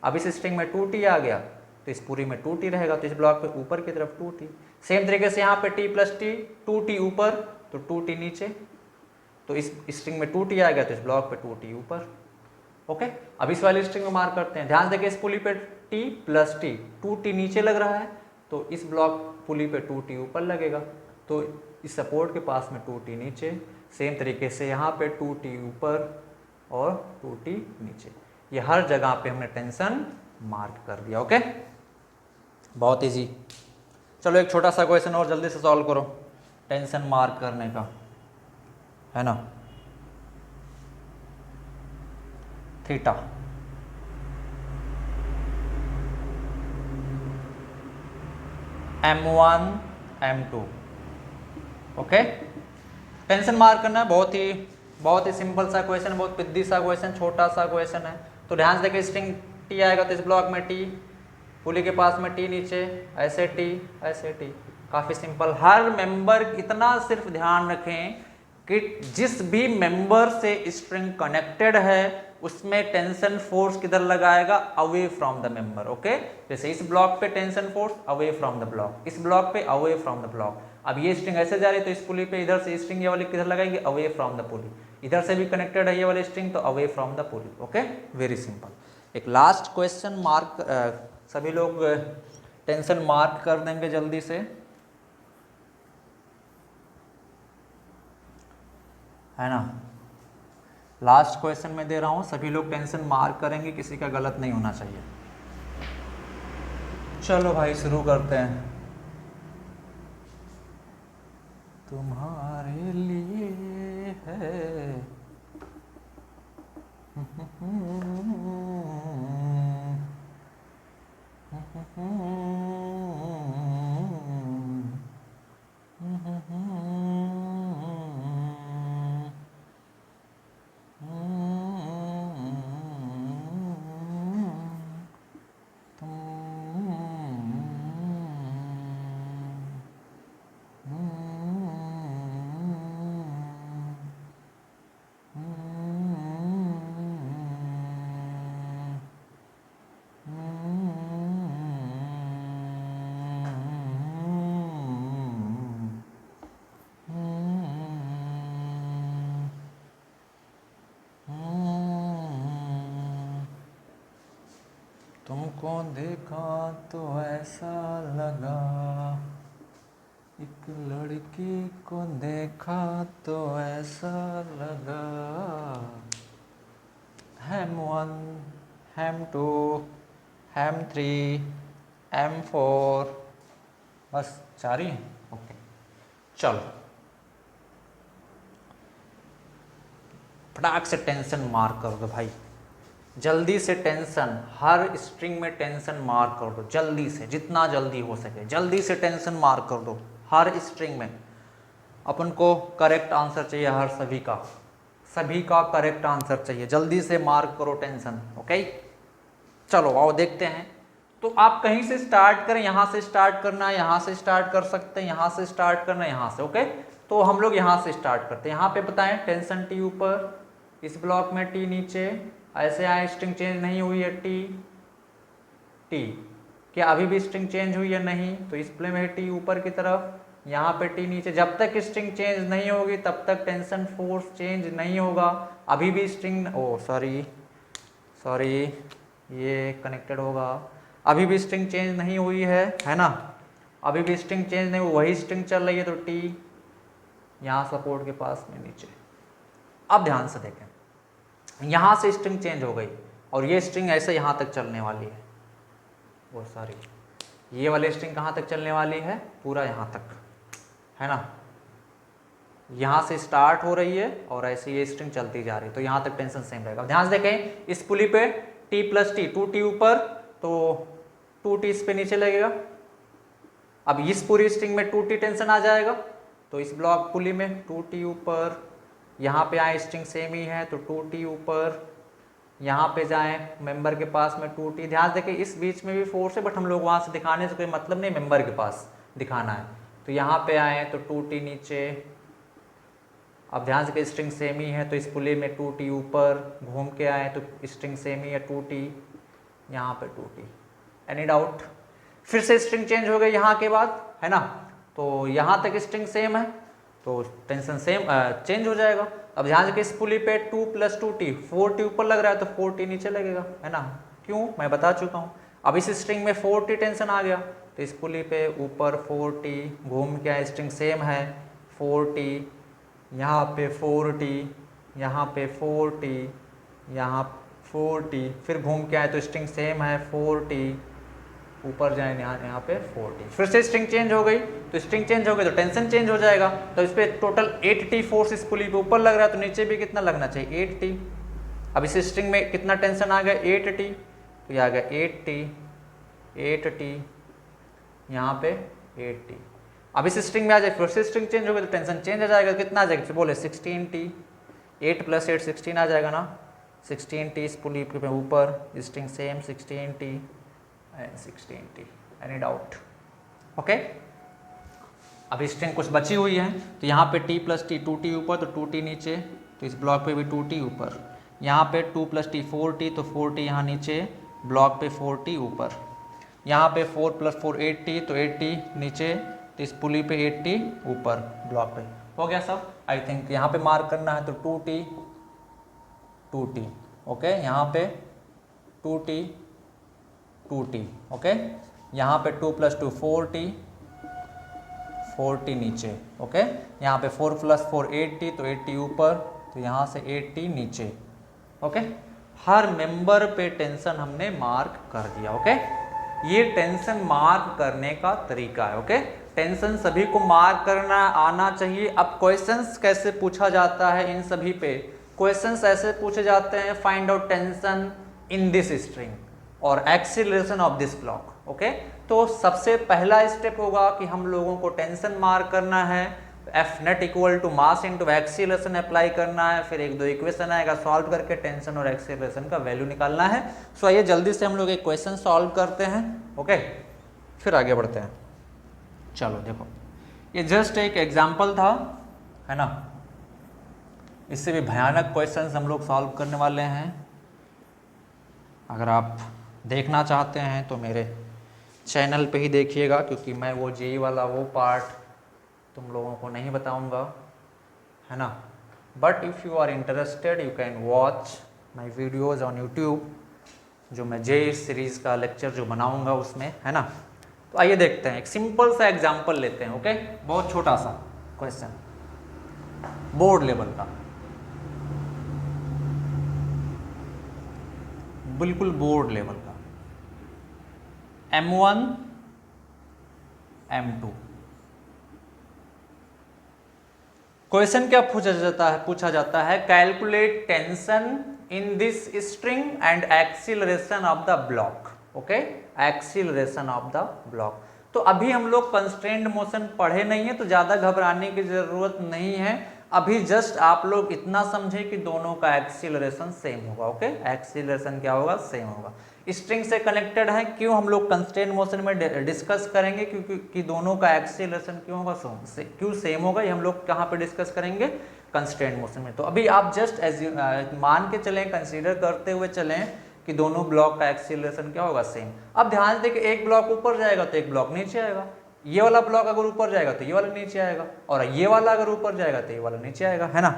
अब इस स्ट्रिंग में 2t आ गया तो इस पूरी में 2t रहेगा, तो इस ब्लॉक पे ऊपर की तरफ 2t। सेम तरीके से यहाँ पे t प्लस टी, 2t ऊपर तो 2t नीचे, तो इस स्ट्रिंग में 2t आ गया तो इस ब्लॉक पे 2t ऊपर। ओके, अब इस वाली स्ट्रिंग में मार्क करते हैं। ध्यान देके इस पुली पे t प्लस टी, 2t नीचे लग रहा है तो इस ब्लॉक पुली पे 2t ऊपर लगेगा, तो इस सपोर्ट के पास में 2t नीचे। सेम तरीके से यहाँ पे 2t ऊपर और 2t नीचे, ये हर जगह पे हमने टेंशन मार्क कर दिया। ओके, बहुत इजी। चलो एक छोटा सा क्वेश्चन और जल्दी से सॉल्व करो टेंशन मार्क करने का, है ना। Theta, M1 M2। Okay, tension mark करना है, बहुत ही सिंपल सा क्वेश्चन, बहुत पिद्दी सा क्वेश्चन, छोटा सा क्वेश्चन है। तो ध्यान से देखिए स्ट्रिंग टी आएगा तो इस ब्लॉक में टी, पुली के पास में टी नीचे, ऐसे टी ऐसे टी, काफी सिंपल। हर मेंबर इतना सिर्फ ध्यान रखें कि जिस भी मेंबर से स्ट्रिंग कनेक्टेड है उसमें टेंशन फोर्स किधर लगाएगा, away from the member. Okay, जैसे इस ब्लॉक पे tension force away from the block, इस ब्लॉक पे अवे फ्रॉम द ब्लॉक। अब ये स्ट्रिंग ऐसे जा रही है तो इस पुली पे इधर से स्ट्रिंग ये वाली किधर लगाएगी, अवे फ्रॉम द पुली। इधर से भी कनेक्टेड है ये वाली स्ट्रिंग तो away from the pulley. Okay, very simple. एक लास्ट क्वेश्चन मार्क, सभी लोग टेंशन मार्क कर देंगे जल्दी से, है ना। लास्ट क्वेश्चन में दे रहा हूं, सभी लोग टेंशन मार्क करेंगे, किसी का गलत नहीं होना चाहिए। चलो भाई शुरू करते हैं। तुम्हारे लिए है तुमको देखा तो ऐसा लगा, एक लड़की को देखा तो ऐसा लगा, M1 M2 M3 M4, बस 4 ही। ओके, चलो फटाक से टेंशन मार्क कर दो भाई, जल्दी से टेंशन, हर स्ट्रिंग में टेंशन मार्क कर दो जल्दी से, जितना जल्दी हो सके जल्दी से टेंशन मार्क कर दो हर स्ट्रिंग में। अपन को करेक्ट आंसर चाहिए, हर सभी का करेक्ट आंसर चाहिए, जल्दी से मार्क करो टेंशन। ओके, चलो आओ देखते हैं। तो आप कहीं से स्टार्ट करें, यहाँ से स्टार्ट करना है, यहाँ से स्टार्ट कर सकते हैं, यहाँ से स्टार्ट करना है, यहाँ से। ओके, तो हम लोग यहाँ से स्टार्ट करते हैं। यहाँ पे बताएं टेंशन टी ऊपर, इस ब्लॉक में टी नीचे, ऐसे आए स्ट्रिंग चेंज नहीं हुई है टी टी, क्या अभी भी स्ट्रिंग चेंज हुई है नहीं, तो इस प्ले में टी ऊपर की तरफ, यहाँ पे टी नीचे। जब तक स्ट्रिंग चेंज नहीं होगी तब तक टेंशन फोर्स चेंज नहीं होगा। अभी भी स्ट्रिंग सॉरी ये कनेक्टेड होगा, अभी भी स्ट्रिंग चेंज नहीं हुई है ना, अभी भी स्ट्रिंग चेंज नहीं हुई, वही स्ट्रिंग चल रही है, तो टी यहाँ सपोर्ट के पास में नीचे। अब ध्यान से देखें, यहाँ से स्ट्रिंग चेंज हो गई और ये स्ट्रिंग ऐसे यहाँ तक चलने वाली है, ये वाली स्ट्रिंग कहाँ तक चलने वाली है, पूरा यहाँ तक, है ना। यहाँ से स्टार्ट हो रही है और ऐसे ये स्ट्रिंग चलती जा रही है, तो यहाँ तक टेंशन सेम रहेगा। ध्यान से देखें, इस पुली पे टी प्लस टी, 2t ऊपर तो 2t इस पे नीचे लगेगा। अब इस पूरी स्ट्रिंग में 2t टेंशन आ जाएगा, तो इस ब्लॉक पुली में 2t ऊपर, यहाँ पे आए स्ट्रिंग सेम ही है तो 2t ऊपर, यहाँ पे जाएं मेंबर के पास में 2t। ध्यान देखें इस बीच में भी फोर्स है, बट हम लोग वहाँ से दिखाने से कोई मतलब नहीं, मेंबर के पास दिखाना है। तो यहाँ पे आए तो 2t नीचे। अब ध्यान से स्ट्रिंग सेम ही है तो इस पुली में 2t ऊपर, घूम के आए तो स्ट्रिंग सेम ही है 2t, यहाँ पे 2t। Any doubt? फिर से स्ट्रिंग चेंज हो गई यहाँ के बाद, है ना, तो यहाँ तक स्ट्रिंग सेम है तो टेंशन सेम चेंज हो जाएगा। अब ध्यान से इस पुली पे 2 + 2t, 4t ऊपर लग रहा है तो 4t नीचे लगेगा, है ना। क्यों, मैं बता चुका हूँ। अब इस स्ट्रिंग में 4t टेंशन आ गया तो इस पुली पे ऊपर 4t, घूम के स्ट्रिंग सेम है 4t, यहाँ पे 4t, यहाँ पे 4t, यहाँ 4t, फिर घूम के आए तो स्ट्रिंग सेम है 4t, ऊपर जाए यहाँ पे 4t। फिर से स्ट्रिंग चेंज हो गई तो स्ट्रिंग चेंज हो गई तो टेंशन चेंज हो जाएगा, तो इस पे टोटल 8t फोर्स इस पुली पे ऊपर लग रहा है तो नीचे भी कितना लगना चाहिए 8t। अब इस स्ट्रिंग में कितना टेंशन आ गया 8t, तो ये आ गया 8t, यहाँ पे 8t। अब इस स्ट्रिंग में आ जाए, फिर से स्ट्रिंग चेंज हो गई तो टेंशन चेंज आ जाएगा, कितना आ जाएगा, फिर बोले 16t, 8 + 8 16 आ जाएगा ना, 16t इस पुली पे ऊपर, string same 16t and 16t। Any doubt? Okay. अब स्ट्रिंग कुछ बची हुई है तो यहाँ पे t + t 2t ऊपर तो 2t नीचे, तो इस ब्लॉक पे भी 2t ऊपर, यहाँ पे 2 + t 4t तो 4t यहाँ नीचे, ब्लॉक पे 4t ऊपर, यहाँ पे 4 + 4 8t तो 8t नीचे, तो इस पुली पे 8t ऊपर ब्लॉक पे। हो गया सब? आई थिंक यहाँ पे मार्क करना है तो 2t, ओके, यहाँ पे 2t, ओके, यहाँ पे 2 + 2 4t नीचे, ओके, यहाँ पे 4 + 4 8t तो 8t ऊपर, तो यहाँ से 8t नीचे, ओके। हर मेंबर पे टेंशन हमने मार्क कर दिया, ओके। ये टेंशन मार्क करने का तरीका है, ओके। टेंशन सभी को मार्क करना आना चाहिए। अब क्वेश्चंस कैसे पूछा जाता है, इन सभी पे क्वेश्चंस ऐसे पूछे जाते हैं, find out tension in this string और acceleration of this block, okay. तो सबसे पहला स्टेप होगा कि हम लोगों को टेंशन मार्क करना है, F net = मास इंटू एक्सीलरेशन अप्लाई करना है, फिर 1-2 इक्वेशन आएगा, सॉल्व करके टेंशन और एक्सीलरेशन का वैल्यू निकालना है। सो आइए जल्दी से हम लोग एक क्वेश्चन सॉल्व करते हैं, ओके, फिर आगे बढ़ते हैं। चलो देखो, ये जस्ट एक एग्जाम्पल था, है ना, इससे भी भयानक क्वेश्चंस हम लोग सॉल्व करने वाले हैं। अगर आप देखना चाहते हैं तो मेरे चैनल पे ही देखिएगा, क्योंकि मैं वो जेई वाला वो पार्ट तुम लोगों को नहीं बताऊंगा, है ना। But if you are interested you can watch my videos on YouTube, जो मैं जेई सीरीज़ का लेक्चर जो बनाऊंगा उसमें, है ना। तो आइए देखते हैं, एक सिंपल सा एग्जाम्पल लेते हैं, ओके, बहुत छोटा सा क्वेश्चन, बोर्ड लेवल का, बिल्कुल बोर्ड लेवल का, M1 M2। क्वेश्चन क्या पूछा जाता है calculate tension in this string and acceleration of the block, okay, acceleration of the block. तो अभी हम लोग कंस्ट्रेंड मोशन पढ़े नहीं है तो ज़्यादा घबराने की ज़रूरत नहीं है। अभी जस्ट आप लोग इतना समझे कि दोनों का एक्सीलरेशन सेम होगा, ओके, एक्सीलरेशन क्या होगा, सेम होगा। स्ट्रिंग से कनेक्टेड है, क्यों हम लोग कंस्ट्रेंट मोशन में डिस्कस करेंगे, क्योंकि दोनों का एक्सीलरेशन क्यों होगा, क्यों सेम होगा, ये हम लोग कहाँ पे डिस्कस करेंगे, कंस्ट्रेंट मोशन में। तो अभी आप जस्ट मान के चलें, कंसीडर करते हुए चलें कि दोनों ब्लॉक का एक्सीलरेशन क्या होगा, सेम। अब ध्यान से देखिए, एक ब्लॉक ऊपर जाएगा तो एक ब्लॉक नीचे आएगा, ये वाला ब्लॉक अगर ऊपर जाएगा तो ये वाला नीचे आएगा, और ये वाला अगर ऊपर जाएगा तो ये वाला नीचे आएगा, है ना।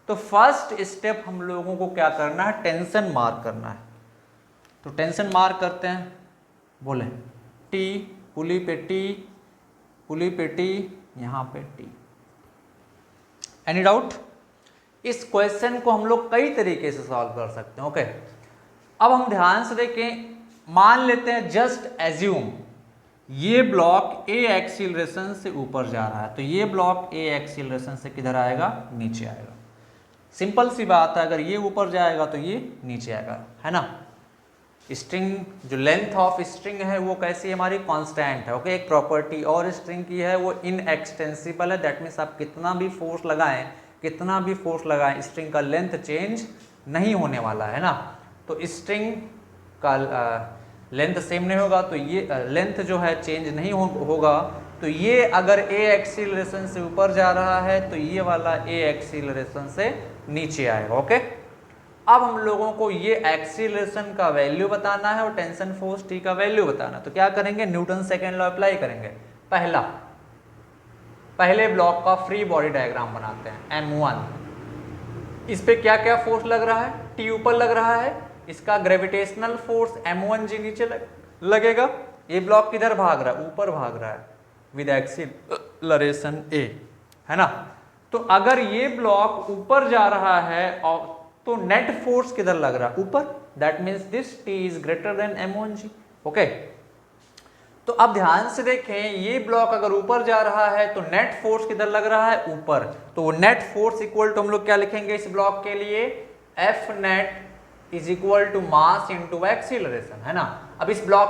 तो फर्स्ट स्टेप हम लोगों को क्या करना है, टेंशन मार्क करना है। तो टेंशन मार्क करते हैं, बोले टी, पुली पे टी, पुली पे टी, यहाँ पे टी। Any doubt? इस क्वेश्चन को हम लोग कई तरीके से सॉल्व कर सकते हैं। ओके, अब हम ध्यान से देखें, मान लेते हैं, जस्ट एज्यूम ये ब्लॉक ए एक्सीलरेशन से ऊपर जा रहा है, तो ये ब्लॉक ए एक्सीलरेशन से किधर आएगा, नीचे आएगा। सिंपल सी बात है, अगर ये ऊपर जाएगा तो ये नीचे आएगा, है ना। स्ट्रिंग, जो लेंथ ऑफ स्ट्रिंग है वो कैसी है, हमारी कांस्टेंट है। ओके, एक प्रॉपर्टी और स्ट्रिंग की है, वो इनएक्सटेंसिबल है। दैट मीन्स आप कितना भी फोर्स लगाएं, कितना भी फोर्स लगाएं, स्ट्रिंग का लेंथ चेंज नहीं होने वाला है ना। तो स्ट्रिंग का लेंथ सेम नहीं होगा, तो ये लेंथ जो है चेंज नहीं होगा। तो ये अगर ए एक्सीलरेशन से ऊपर जा रहा है तो ये वाला ए एक्सीलरेशन से नीचे आएगा। ओके, अब हम लोगों को ये एक्सीलरेशन का वैल्यू बताना है और टेंशन फोर्स टी का वैल्यू बताना है। तो क्या करेंगे, न्यूटन सेकेंड लॉ अप्लाई करेंगे। पहले ब्लॉक का फ्री बॉडी डायग्राम बनाते हैं, M1। इस पे क्या क्या फोर्स लग रहा है, टी ऊपर लग रहा है, इसका ग्रेविटेशनल फोर्स M1G नीचे लगेगा। ये ब्लॉक किधर भाग रहा है, ऊपर भाग रहा है विद एक्सीलरेशन A, है ना। तो अगर ये ब्लॉक ऊपर जा रहा है और तो नेट फोर्स किधर लग रहा है, ऊपर। That means this T is greater than M1G। Okay, तो अब ध्यान से देखें, ये ब्लॉक अगर ऊपर जा रहा है तो नेट फोर्स किधर लग रहा है, ऊपर। तो वो नेट फोर्स इक्वल टू हम लोग क्या लिखेंगे इस ब्लॉक के लिए, F net is equal to mass into acceleration, है ना। अब इस ब्लॉक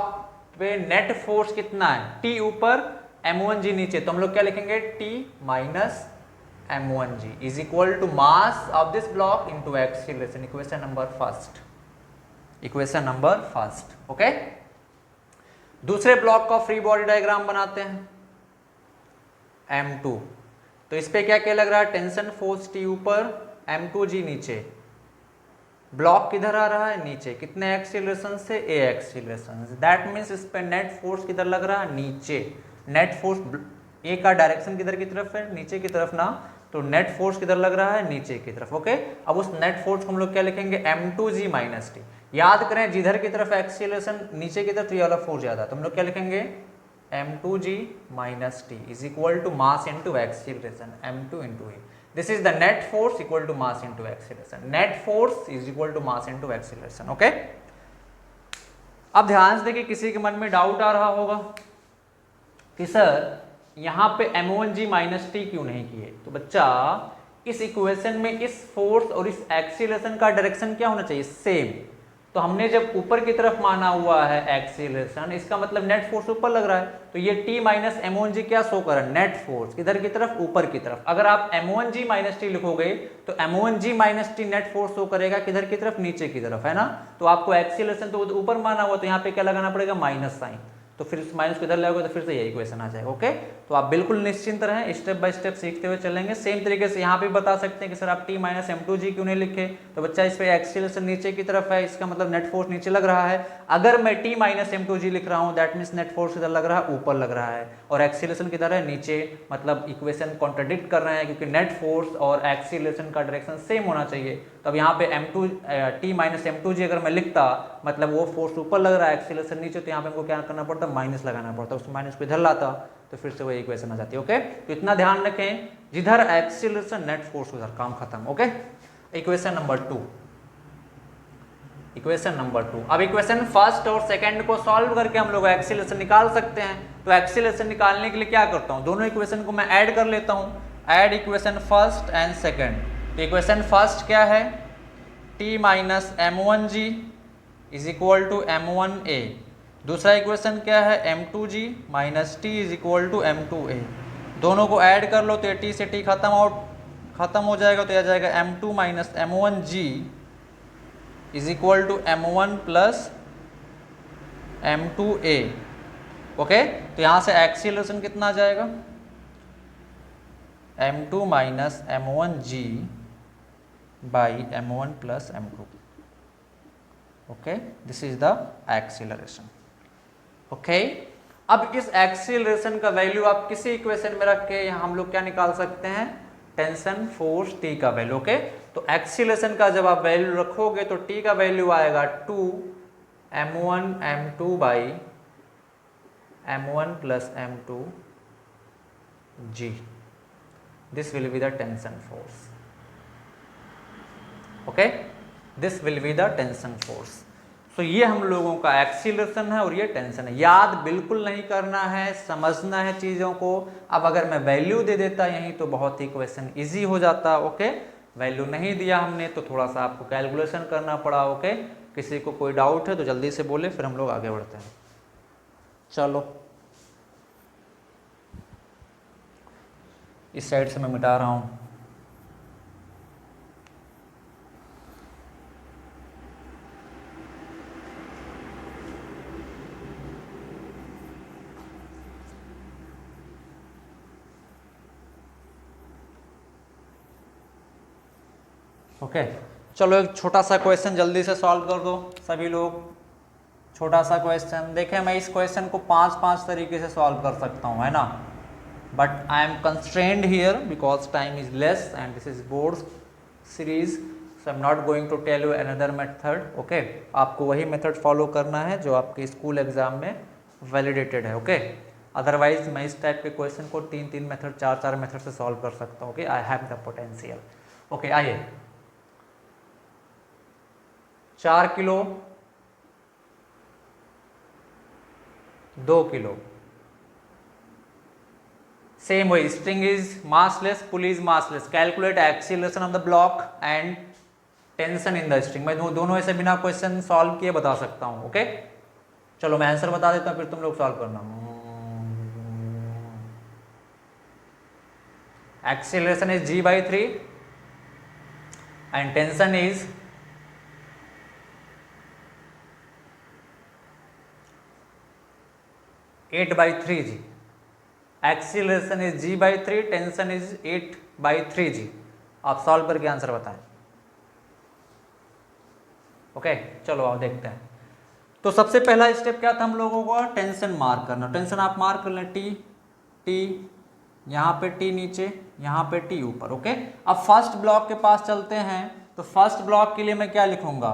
पे नेट फोर्स कितना है, T ऊपर M1G नीचे, तो हम लोग क्या लिखेंगे, T minus M1G is equal to mass of this block into acceleration. Equation number first, equation number first. Okay, दूसरे ब्लॉक का फ्री बॉडी डायग्राम बनाते हैं, M2। तो इस पे क्या क्या लग रहा है, टेंशन फोर्स T ऊपर, M2G नीचे। ब्लॉक किधर आ रहा है, नीचे। कितने एक्सीलरेशन से, A एक्सीलरेशन। दैट मीन्स इस पे नेट फोर्स किधर लग रहा है, नीचे। नेट फोर्स A का डायरेक्शन किधर की तरफ है, नीचे की तरफ ना, तो नेट फोर्स किधर लग रहा है, नीचे की तरफ। ओके, अब उस नेट फोर्स को हम लोग क्या लिखेंगे, M2G माइनस T। याद करें, जिधर की तरफ एक्सीलरेशन नीचे की तरफ, तो ये वाला फोर्स ज्यादा, तो हम लोग क्या लिखेंगे, M2G minus T is equal to mass into acceleration, M2 into E। This is the net force equal to mass into acceleration. Net force is equal to mass into acceleration. Okay, अब ध्यान से देखिए, किसी के मन में doubt आ रहा होगा कि सर यहाँ पे M1G माइनस T क्यों नहीं किए। तो बच्चा, इस इक्वेशन में इस फोर्स और इस एक्सीलरेशन का डायरेक्शन क्या होना चाहिए, सेम। तो हमने जब ऊपर की तरफ माना हुआ है एक्सीलरेशन, इसका मतलब नेट फोर्स ऊपर लग रहा है, तो ये T माइनस M1G क्या शो कर रहा है, नेट फोर्स किधर की तरफ, ऊपर की तरफ। अगर आप M1G माइनस T लिखोगे तो M1G minus T net force show करेगा किधर की तरफ, नीचे की तरफ, है ना। तो आपको एक्सीलरेशन तो ऊपर माना हुआ, तो यहाँ पे क्या लगाना पड़ेगा, माइनस साइन। तो फिर उस माइनस को इधर लाओगे तो फिर से यही इक्वेशन आ जाएगा। ओके, तो आप बिल्कुल निश्चिंत रहें, स्टेप बाय स्टेप सीखते हुए चलेंगे। सेम तरीके से यहाँ पे बता सकते हैं कि सर आप T माइनस M2G क्यों नहीं लिखे। तो बच्चा, इस पे एक्सीलरेशन नीचे की तरफ है, इसका मतलब नेट फोर्स नीचे लग रहा है। अगर मैं T माइनस M2G लिख रहा हूँ, दैट मीन्स नेट फोर्स किधर लग रहा है, ऊपर लग रहा है, और एक्सीलरेशन किधर है, नीचे। मतलब इक्वेशन कॉन्ट्रडिक्ट कर रहे हैं, क्योंकि नेट फोर्स और एक्सीलरेशन का डायरेक्शन सेम होना चाहिए। तो अब यहाँ पे T माइनस M2G अगर मैं लिखता, मतलब वो फोर्स ऊपर लग रहा है, एक्सीलरेशन नीचे, तो यहाँ पे हमको क्या करना पड़ता, माइनस लगाना पड़ता। उस माइनस को इधर लाता तो फिर से वही इक्वेशन आ जाती है। ओके, तो इतना ध्यान रखें, जिधर एक्सीलरेशन नेट फोर्स उधर, काम खत्म। Okay, equation number 2, equation number 2। अब इक्वेशन फर्स्ट और सेकंड को सॉल्व करके हम लोग एक्सीलरेशन निकाल सकते हैं। तो एक्सीलरेशन निकालने के लिए क्या करता हूँ, दोनों इक्वेशन को मैं ऐड कर लेता हूँ। Add equation first and second. तो इक्वेशन फर्स्ट क्या है, T minus M1G is equal to M1A। दूसरा इक्वेशन क्या है, M2G minus T is equal to M2A। दोनों को ऐड कर लो तो ये T से T खत्म हो जाएगा, तो यह जाएगा M2 minus M1G is equal to M1 plus M2A। Okay, तो यहाँ से एक्सीलरेशन कितना आ जाएगा, M2 minus M1G by m1 plus m2। Okay, this is the acceleration. Okay, अब इस एक्सीलरेशन का वैल्यू आप किसी इक्वेशन में रख के हम लोग क्या निकाल सकते हैं, टेंशन फोर्स टी का वैल्यू। ओके, तो एक्सीलरेशन का जब आप वैल्यू रखोगे तो टी का वैल्यू आएगा 2 m1 m2 by m1 plus m2 g। This will be the tension force. Okay, this will be the tension force. So ये हम लोगों का एक्सीलरेशन है और ये टेंशन है। याद बिल्कुल नहीं करना है, समझना है चीज़ों को। अब अगर मैं वैल्यू दे देता यहीं तो बहुत ही क्वेश्चन इजी हो जाता। ओके, वैल्यू नहीं दिया हमने तो थोड़ा सा आपको कैलकुलेशन करना पड़ा। ओके, किसी को कोई डाउट है तो जल्दी से बोले, फिर हम लोग आगे बढ़ते हैं। चलो, इस साइड से मैं मिटा रहा हूँ। ओके, चलो एक छोटा सा क्वेश्चन जल्दी से सॉल्व कर दो सभी लोग। छोटा सा क्वेश्चन देखें, मैं इस क्वेश्चन को 5-5 तरीके से सॉल्व कर सकता हूँ, है ना, but I am constrained here because time is less and this is board series, so I am not going to tell you another method. Okay, आपको वही मेथड फॉलो करना है जो आपके स्कूल एग्जाम में वैलिडेटेड है। ओके, अदरवाइज मैं इस टाइप के क्वेश्चन को 3-3 मेथड 4-4 मेथड से सॉल्व कर सकता हूँ। Okay, I have the potential. Okay, आइए, 4 किलो, 2 किलो, सेम वही, string is massless, pulley is massless, calculate acceleration of the block and tension in the string. मैं दोनों ऐसे बिना क्वेश्चन सॉल्व किए बता सकता हूं। ओके, चलो मैं आंसर बता देता हूं, फिर तुम लोग सॉल्व करना। Acceleration is g/3 and tension is 8/3g। Acceleration is g/3, tension is 8/3g। आप सॉल्व करके आंसर बताएं। ओके, चलो आप देखते हैं। तो सबसे पहला स्टेप क्या था हम लोगों को, टेंशन मार्क करना। टेंशन आप मार्क कर लें, टी यहाँ पे टी नीचे, यहाँ पे टी ऊपर। ओके, अब फर्स्ट ब्लॉक के पास चलते हैं। तो फर्स्ट ब्लॉक के लिए मैं क्या लिखूंगा,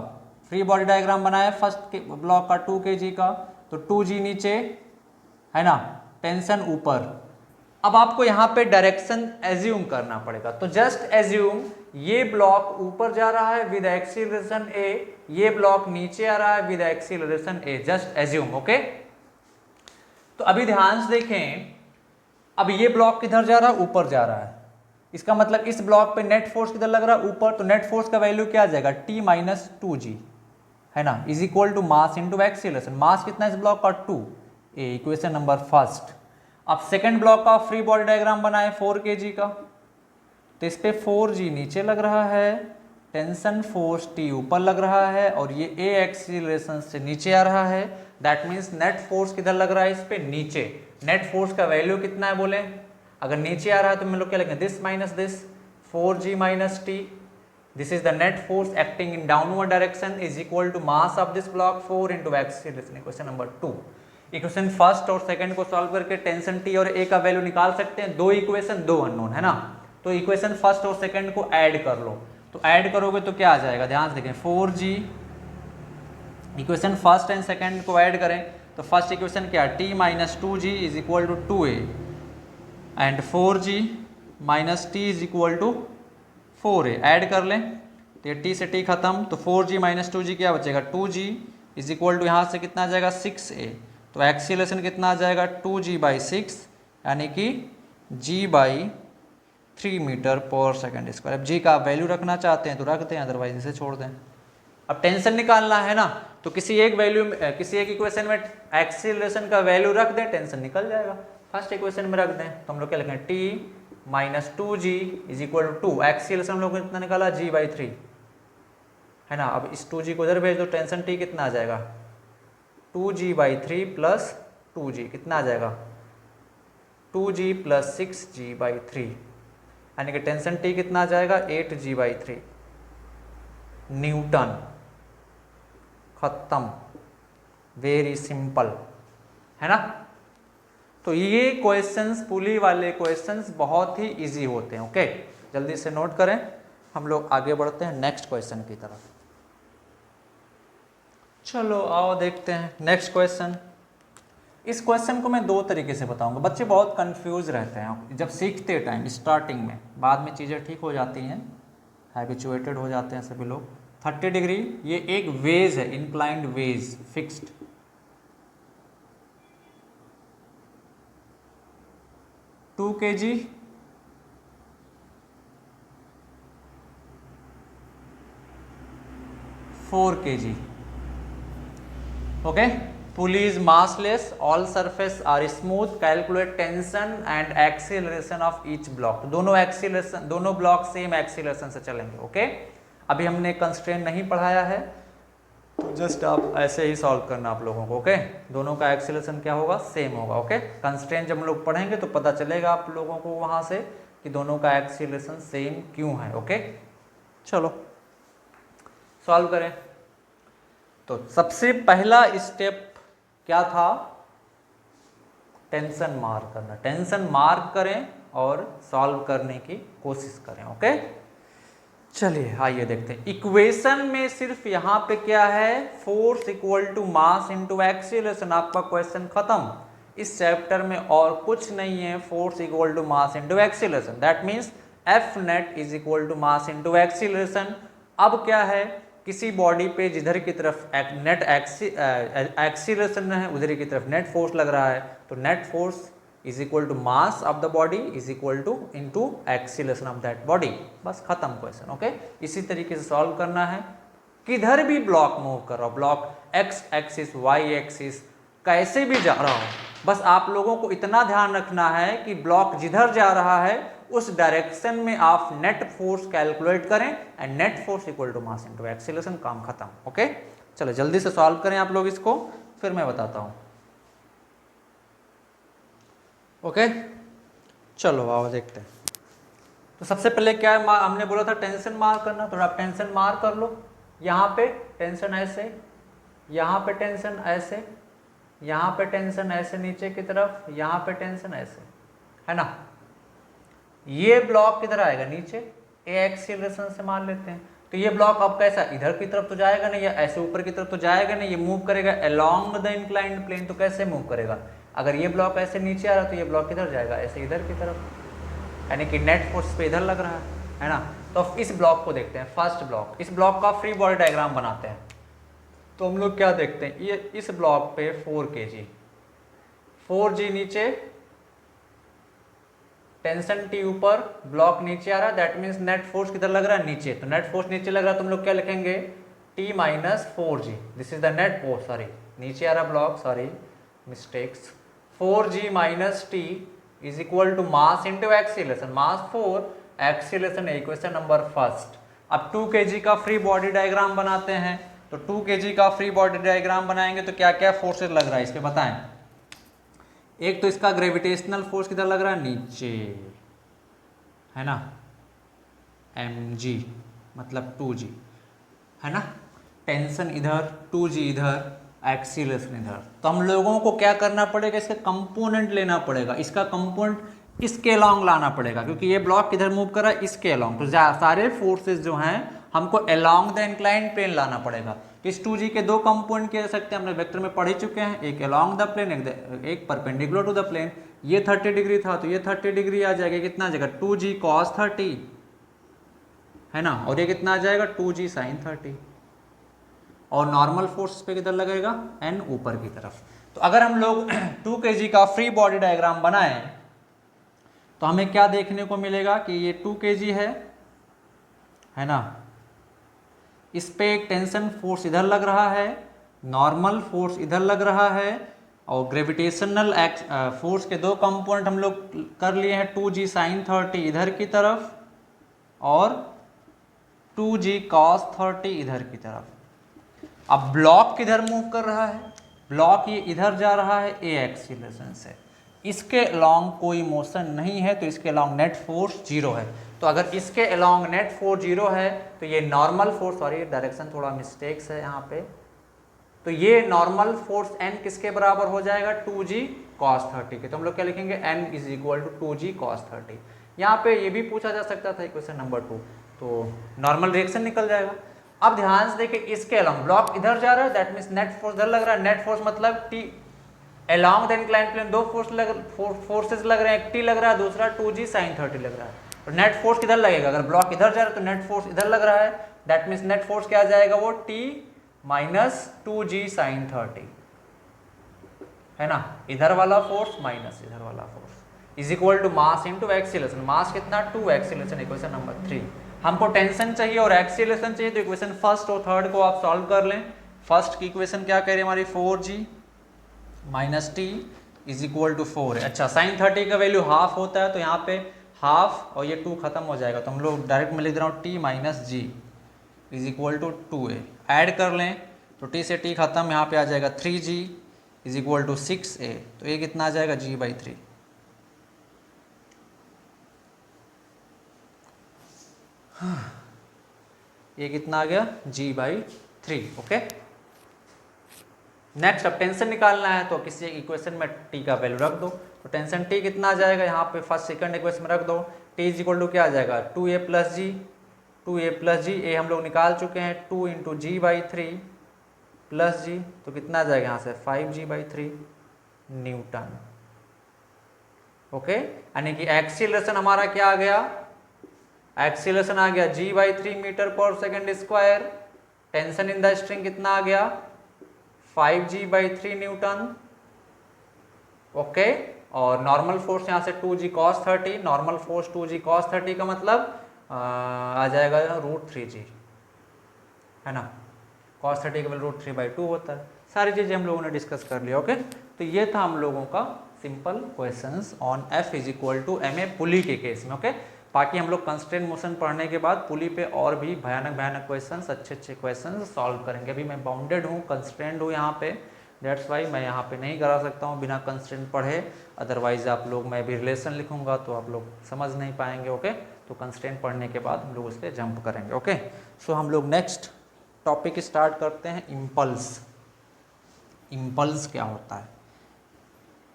फ्री बॉडी डायग्राम बनाया फर्स्ट ब्लॉक का 2 kg का, तो 2g नीचे, है ना, टेंशन ऊपर। अब आपको यहाँ पे डायरेक्शन एज्यूम करना पड़ेगा। तो जस्ट एज्यूम ये ब्लॉक ऊपर जा रहा है विद एक्सीलरेशन a, ये ब्लॉक नीचे आ रहा है with acceleration a। Just assume. Okay, तो अभी ध्यान से देखें, अब ये ब्लॉक किधर जा रहा है, ऊपर जा रहा है। इसका मतलब इस ब्लॉक पे नेट फोर्स किधर लग रहा है, ऊपर। तो नेट फोर्स का वैल्यू क्या आ जाएगा, t-2g, है ना, is equal to mass into acceleration. Mass कितना है इस ब्लॉक का, 2, ए, इक्वेशन नंबर फर्स्ट। अब सेकंड ब्लॉक का फ्री बॉडी डायग्राम बनाए 4 kg का, तो इस पे 4g नीचे लग रहा है, टेंशन फोर्स t ऊपर लग रहा है, और ये a एक्सीलरेशन से नीचे आ रहा है। दैट मीन्स नेट फोर्स किधर लग रहा है, इस पे नीचे। नेट फोर्स का वैल्यू कितना है बोले, अगर नीचे आ रहा है तो हम लोग क्या लिखेंगे, this minus this, 4g minus t, this is the net force acting in downward direction is equal to mass of this block 4 into acceleration. Equation number 2। Equation first और सेकंड को सॉल्व करके टेंशन टी और A का value निकाल सकते हैं। 2 equation 2 unknown, है ना, तो इक्वेशन फर्स्ट और सेकंड को ऐड कर लो। तो ऐड करोगे तो क्या आ जाएगा, ध्यान से देखें, 4g, equation first and second को ऐड करें तो फर्स्ट इक्वेशन क्या, t-2g is equal to 2a and 4g minus t is equal to 4a। Add कर लें तो ये t से t खत्म, तो 4g माइनस 2g क्या बचेगा, 2g इज इक्वल टू यहाँ से कितना आ जाएगा, 6a। तो एक्सीलरेशन कितना आ जाएगा, 2g/6, यानी कि g/3 metre per second square. अब g का वैल्यू रखना चाहते हैं तो रख दें, अदरवाइज इसे छोड़ दें। अब टेंशन निकालना है ना, तो किसी एक वैल्यू में, किसी एक इक्वेशन में एक्सीलरेशन का वैल्यू रख दें, टेंशन निकल जाएगा। फर्स्ट इक्वेशन में रख दें तो हम लोग क्या लिखेंगे, t-2g is equal to 2, acceleration हम लोग को कितना निकाला, g/3, है ना। अब इस 2g को इधर भेज दो, टेंशन t कितना आ जाएगा, 2g/3 प्लस 2g कितना आ जाएगा, 2g प्लस 6g/3, यानी कि टेंशन t कितना आ जाएगा, 8g/3। न्यूटन, खत्म, वेरी सिंपल, है ना। तो ये क्वेश्चंस, पुली वाले क्वेश्चंस बहुत ही इजी होते हैं। ओके, जल्दी से नोट करें, हम लोग आगे बढ़ते हैं नेक्स्ट क्वेश्चन की तरफ। चलो आओ देखते हैं नेक्स्ट क्वेश्चन। इस क्वेश्चन को मैं दो तरीके से बताऊंगा। बच्चे बहुत कंफ्यूज रहते हैं जब सीखते टाइम स्टार्टिंग में, बाद में चीज़ें ठीक हो जाती हैं, हैबिचुएटेड हो जाते हैं सभी लोग। 30 डिग्री ये एक वेज है, inclined wedge, fixed. 2 kg, four kg। Okay, pulley is massless, all surface are smooth, calculate tension and acceleration of each block. दोनों एक्सीलरेशन, दोनों ब्लॉक सेम एक्सीलरेशन से चलेंगे। ओके, अभी हमने कंस्ट्रेंट नहीं पढ़ाया है, तो जस्ट आप ऐसे ही सॉल्व करना आप लोगों को। ओके, दोनों का एक्सीलरेशन क्या होगा, सेम होगा। ओके, कंस्ट्रेंट जब हम लोग पढ़ेंगे तो पता चलेगा आप लोगों को वहां से कि दोनों का एक्सीलरेशन सेम क्यों है। ओके, चलो सॉल्व करें। तो सबसे पहला स्टेप क्या था, टेंशन मार्क करना। टेंशन मार्क करें और सॉल्व करने की कोशिश करें। ओके, चलिए आइए देखते हैं। इक्वेशन में सिर्फ यहाँ पे क्या है, force equal to mass into acceleration, आपका क्वेश्चन खत्म। इस चैप्टर में और कुछ नहीं है, force equal to mass into acceleration, that means F net is equal to mass into acceleration. अब क्या है, किसी बॉडी पे जिधर की तरफ नेट एक्सीलरेशन है उधर की तरफ नेट फोर्स लग रहा है, तो net force is equal to mass of the body is equal to into acceleration of that body. बस खत्म क्वेश्चन। ओके, इसी तरीके से सॉल्व करना है। किधर भी ब्लॉक मूव कर रहा हो, block X axis, Y axis, कैसे भी जा रहा हो, बस आप लोगों को इतना ध्यान रखना है कि ब्लॉक जिधर जा रहा है उस डायरेक्शन में आप नेट फोर्स कैलकुलेट करें, and net force equal to mass into acceleration, काम खत्म। ओके, चलो जल्दी से सॉल्व करें आप लोग इसको, फिर मैं बताता हूं। ओके, चलो आओ देखते हैं। तो सबसे पहले क्या है, हमने बोला था टेंशन मार्क करना, तो आप टेंशन मार्क कर लो। यहाँ पे टेंशन ऐसे, यहाँ पे टेंशन ऐसे, यहाँ पे टेंशन ऐसे नीचे की तरफ, यहाँ पे टेंशन ऐसे, है ना। ये ब्लॉक किधर आएगा, नीचे, ए एक्सीलरेशन से मान लेते हैं। तो ये ब्लॉक अब कैसा, इधर की तरफ तो जाएगा नहीं, या ऐसे ऊपर की तरफ तो जाएगा नहीं, ये मूव करेगा अलोंग द इंक्लाइंड प्लेन। तो कैसे मूव करेगा, अगर ये ब्लॉक ऐसे नीचे आ रहा है तो ये ब्लॉक किधर जाएगा, ऐसे इधर की तरफ, यानी कि नेट फोर्स पे इधर लग रहा है ना। तो इस ब्लॉक को देखते हैं, फर्स्ट ब्लॉक। इस ब्लॉक का फ्री बॉडी डायग्राम बनाते हैं। तो हम लोग क्या देखते हैं, ये इस ब्लॉक पे 4 kg, 4g नीचे, टेंशन टी ऊपर, ब्लॉक नीचे आ रहा है, दैट मीन्स नेट फोर्स किधर लग रहा है, नीचे। तो नेट फोर्स नीचे लग रहा है तो हम लोग क्या लिखेंगे, T minus 4g, this is the net force, sorry नीचे आ रहा block, sorry mistakes, 4g minus T is equal to mass into acceleration, mass 4, acceleration, equation number first. अब 2 kg का फ्री बॉडी डायग्राम बनाते हैं। तो 2 kg का free body diagram बनाएंगे तो क्या क्या फोर्सेस लग रहा है इस पे बताएं। एक तो इसका ग्रेविटेशनल फोर्स किधर लग रहा है, नीचे, है ना, mg मतलब 2g, है ना। टेंशन इधर, 2g इधर, एक्सीलरेशन इधर। तो हम लोगों को क्या करना पड़ेगा, इसका कंपोनेंट लेना पड़ेगा, इसका कंपोनेंट इसके अलोंग लाना पड़ेगा, क्योंकि ये ब्लॉक किधर मूव कर रहा है, इसके अलोंग। तो सारे फोर्सेस जो हैं हमको अलोंग द इंक्लाइंड प्लेन लाना पड़ेगा। तो इस 2g के दो कंपोनेंट कह सकते हैं, हमने वेक्टर में पढ़ ही चुके हैं, एक अलोंग द प्लेन, एक परपेंडिकुलर टू द प्लेन। ये 30 डिग्री था तो ये 30 डिग्री आ जाएगा, कितना आ जाएगा, 2g cos 30, है ना, और ये कितना आ जाएगा, 2g sin 30। और नॉर्मल फोर्स पे किधर लगेगा, n ऊपर की तरफ। तो अगर हम लोग 2 kg का फ्री बॉडी डायग्राम बनाएं तो हमें क्या देखने को मिलेगा कि ये 2 kg है ना, इस पे एक टेंशन फोर्स इधर लग रहा है, नॉर्मल फोर्स इधर लग रहा है, और ग्रेविटेशनल फोर्स के दो कंपोनेंट हम लोग कर लिए हैं, 2g sin 30 इधर की तरफ और 2g cos 30 इधर की तरफ। अब ब्लॉक किधर मूव कर रहा है, ब्लॉक ये इधर जा रहा है ए एक्सीलरेशन से, इसके अलोंग कोई मोशन नहीं है, तो इसके अलोंग नेट फोर्स 0 है। तो अगर इसके अलोंग नेट फोर्स 0 है तो ये नॉर्मल फोर्स, सॉरी डायरेक्शन थोड़ा मिस्टेक्स है यहाँ पे, तो ये नॉर्मल फोर्स n किसके बराबर हो जाएगा 2g cos 30 के। तो हम लोग क्या लिखेंगे n is equal to 2g cos 30। यहाँ पे ये भी पूछा जा सकता था क्वेश्चन नंबर 2, तो नॉर्मल रिएक्शन निकल जाएगा। अब ध्यान से देखिए इसके अलोंग ब्लॉक इधर जा रहा है, दैट मीन्स नेट फोर्स इधर लग रहा है। नेट फोर्स मतलब t along the inclined plane दो फोर्सेस लग रहे हैं, एक t लग रहा है, दूसरा 2g sin 30 लग रहा है। तो नेट फोर्स किधर लगेगा, अगर ब्लॉक इधर जा रहा है तो नेट फोर्स इधर लग रहा है, दैट मीन्स नेट फोर्स क्या आ जाएगा वो t माइनस 2g sin 30 है ना, इधर वाला फोर्स माइनस इधर वाला force is equal to mass into acceleration. Mass कितना 2, एक्सीलरेशन इक्वेशन नंबर 3। हमको टेंशन चाहिए और एक्सीलरेशन चाहिए, तो इक्वेशन फर्स्ट और थर्ड को आप सॉल्व कर लें। फर्स्ट की इक्वेशन क्या कह रही है हमारी 4g minus T is equal to 4 है। अच्छा sin 30 का वैल्यू हाफ होता है, तो यहाँ पे हाफ और ये 2 खत्म हो जाएगा, तो हम लोग डायरेक्ट में लिख दे रहा हूँ t minus G is equal to 2a। Add कर लें तो t से t खत्म, यहाँ पे आ जाएगा 3g is equal to 6a। तो ये कितना आ जाएगा g/3। ये कितना आ गया g/3। ओके, नेक्स्ट अब टेंशन निकालना है, तो किसी इक्वेशन में t का वैल्यू रख दो। तो टेंशन t कितना आ जाएगा, यहाँ पे फर्स्ट सेकंड इक्वेशन में रख दो। t इज इक्वल टू क्या आ जाएगा 2a प्लस जी, 2a प्लस जी, ए हम लोग निकाल चुके हैं, 2 इंटू g/3 प्लस जी, तो कितना आ जाएगा यहाँ से 5g/3 न्यूटन। ओके, यानी कि एक्सीलरेशन हमारा क्या आ गया, एक्सीलरेशन आ गया g/3 metre per second square. Tension in the string कितना आ गया 5g/3 न्यूटन। ओके, और नॉर्मल फोर्स यहाँ से 2g cos 30, normal force 2g cos 30 का मतलब आ जाएगा √3g है ना, cos 30 का वैल्यू √3/2 होता है। सारी चीज़ें हम लोगों ने डिस्कस कर लिया। ओके, तो ये था हम लोगों का simple questions on F is equal to ma pulley के केस में। ओके, बाकी हम लोग कंस्ट्रेंट मोशन पढ़ने के बाद पुली पे और भी भयानक भयानक क्वेश्चंस, अच्छे अच्छे क्वेश्चंस सॉल्व करेंगे। अभी मैं बाउंडेड हूँ, कंस्ट्रेंट हूँ यहाँ पे, दैट्स वाई मैं यहाँ पे नहीं करा सकता हूँ बिना कंस्ट्रेंट पढ़े। अदरवाइज आप लोग, मैं भी रिलेशन लिखूंगा तो आप लोग समझ नहीं पाएंगे। ओके, तो कंस्ट्रेंट पढ़ने के बाद हम लोग उस पर जंप करेंगे। ओके, सो हम लोग नेक्स्ट टॉपिक स्टार्ट करते हैं, इम्पल्स। इम्पल्स क्या होता है,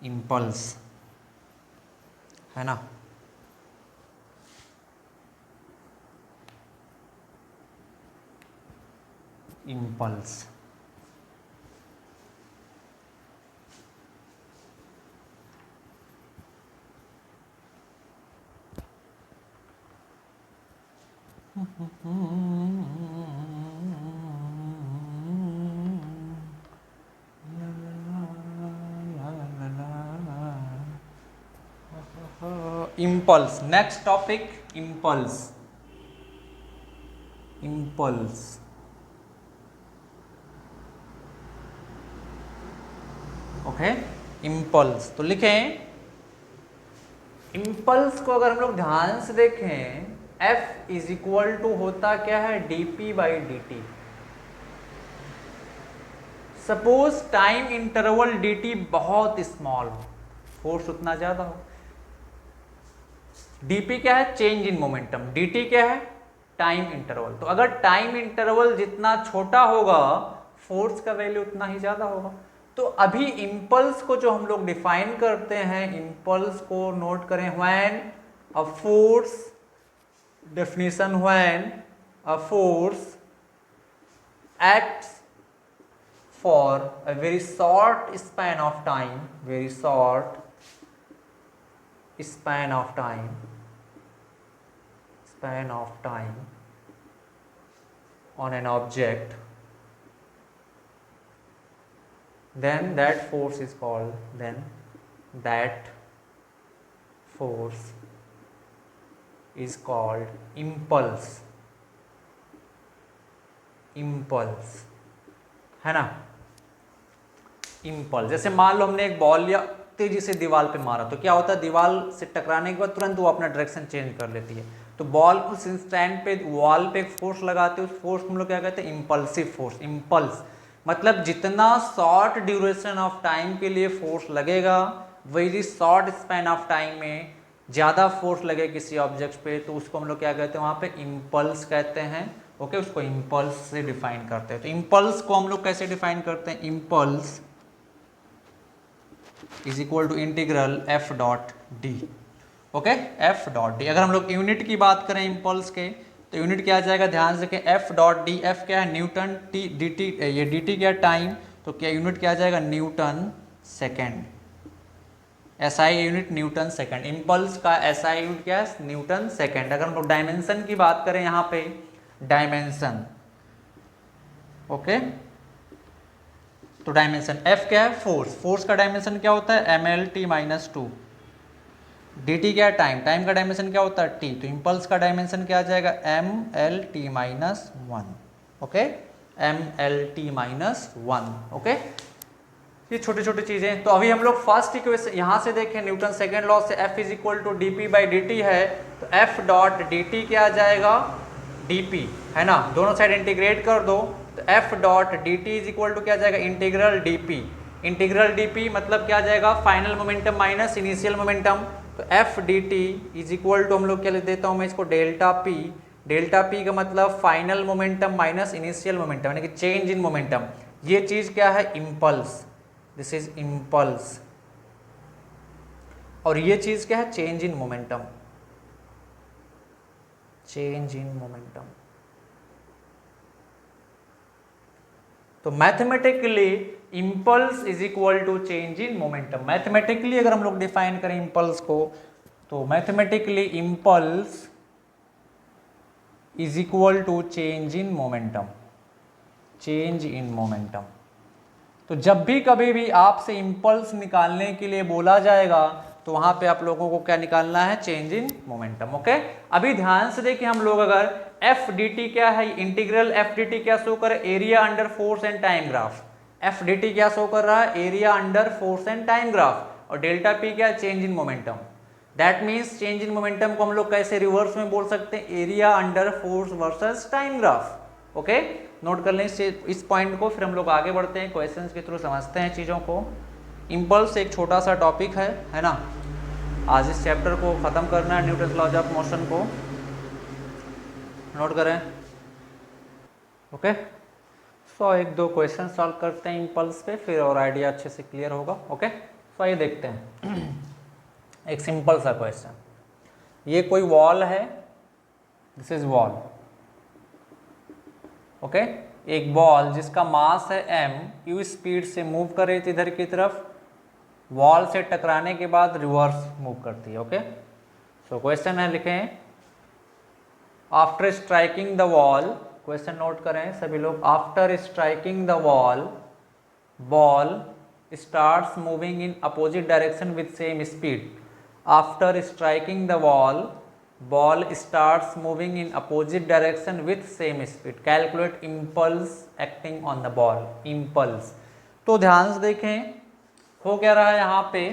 इम्पल्स है ना, impulse impulse. Next topic impulse. Impulse okay, impulse तो लिखें, इम्पल्स को अगर हम लोग ध्यान से देखें, F इज इक्वल टू होता क्या है dp/dt। Suppose time interval dt बहुत स्मॉल हो, फोर्स उतना ज्यादा हो। dp क्या है, चेंज इन मोमेंटम, dt क्या है, टाइम इंटरवल। तो अगर टाइम इंटरवल जितना छोटा होगा फोर्स का वैल्यू उतना ही ज्यादा होगा। तो अभी इम्पल्स को जो हम लोग डिफाइन करते हैं, इम्पल्स को नोट करें, when a force, definition when a force acts for a very short span of time, very short span of time on an object, then that force is called impulse। impulse है ना, impulse. जैसे मान लो हमने एक ball लिया, तेजी से दीवार पे मारा, तो क्या होता है, दीवार से टकराने के बाद तुरंत वो अपना डायरेक्शन चेंज कर लेती है। तो बॉल उस इंस्टेंट पे वॉल पे एक फोर्स लगाते हैं, उस फोर्स को हम लोग क्या कहते हैं, इम्पल्सिव फोर्स। इम्पल्स मतलब जितना शॉर्ट ड्यूरेशन ऑफ टाइम के लिए फोर्स लगेगा, very short span of time में ज़्यादा फोर्स लगे किसी ऑब्जेक्ट पे तो उसको हम लोग क्या कहते हैं, वहाँ पे इम्पल्स कहते हैं। ओके, उसको इम्पल्स से डिफाइन करते हैं। तो इम्पल्स को हम लोग कैसे डिफाइन करते हैं, impulse is equal to integral F dot D. Okay, F dot D. अगर हम लोग यूनिट की बात करें इम्पल्स के तो यूनिट क्या आ जाएगा, ध्यान से, एफ डॉट डी। एफ क्या है, न्यूटन, टी डी टी, ये डी टी क्या टाइम, तो क्या यूनिट क्या आ जाएगा, Newton second. SI unit Newton second. Impulse का एसआई यूनिट क्या है, न्यूटन सेकेंड। अगर हम लोग डायमेंशन की बात करें यहाँ पे, डायमेंशन, ओके, तो डायमेंशन एफ क्या है, फोर्स। फोर्स का डायमेंशन क्या होता है, M L T minus two. D T क्या है, टाइम। टाइम का डायमेंशन क्या होता है, टी। तो इम्पल्स का डायमेंशन क्या आ जाएगा, M L T minus one. Okay, M L T minus one. Okay, ये छोटी छोटी चीजें। तो अभी हम लोग फर्स्ट इक्वेशन यहाँ से देखें, न्यूटन सेकेंड लॉ से F is equal to D P by D T है, तो एफ डॉट डी टी क्या आ जाएगा, डी पी, है ना, दोनों साइड इंटीग्रेट कर दो, तो F dot D T is equal to क्या आ जाएगा, integral D P. Integral D P मतलब क्या आ जाएगा, final momentum minus initial momentum. तो F D T is equal to, हम लोग क्या लिख देता हूँ मैं इसको, डेल्टा पी। डेल्टा पी का मतलब final momentum minus initial momentum, यानी कि चेंज इन मोमेंटम। ये चीज क्या है, इम्पल्स, दिस इज इम्पल्स। और ये चीज क्या है, change in momentum, change in momentum. तो mathematically impulse is equal to change in momentum. Mathematically अगर हम लोग डिफाइन करें इम्पल्स को, तो mathematically impulse is equal to change in momentum, change in momentum. तो जब भी कभी भी आपसे इम्पल्स निकालने के लिए बोला जाएगा तो वहां पे आप लोगों को क्या निकालना है, चेंज इन मोमेंटम। ओके, अभी ध्यान से देखिए, हम लोग अगर एफ डी टी क्या है, इंटीग्रल एफ डी टी क्या शो करे, area under force and time graph. F D T क्या शो कर रहा है, area under force and time graph. और डेल्टा पी क्या, change in momentum. That means change in momentum को हम लोग कैसे रिवर्स में बोल सकते हैं, area under force versus time graph. Okay, note कर लें इस पॉइंट को, फिर हम लोग आगे बढ़ते हैं, क्वेश्चंस के थ्रू समझते हैं चीज़ों को। इम्पल्स एक छोटा सा टॉपिक है ना। आज इस चैप्टर को ख़त्म करना है, न्यूटन्स लॉज ऑफ मोशन को। नोट करें, ओके। सो एक दो क्वेश्चन सॉल्व करते हैं इम्पल्स पे, फिर और आइडिया अच्छे से क्लियर होगा। ओके, सो ये देखते हैं एक सिंपल सा क्वेश्चन। ये कोई वॉल है, दिस इज वॉल, ओके। एक बॉल जिसका मास है m, यू स्पीड से मूव कर रही थी इधर की तरफ, वॉल से टकराने के बाद रिवर्स मूव करती है। ओके, सो क्वेश्चन है, लिखें, after striking the wall, question note करें सभी लोग, after striking the wall, ball starts moving in opposite direction with same speed. After striking the wall, ball starts moving in opposite direction with same speed. Calculate impulse acting on the ball. Impulse, तो ध्यान से देखें, हो क्या रहा है, यहाँ पे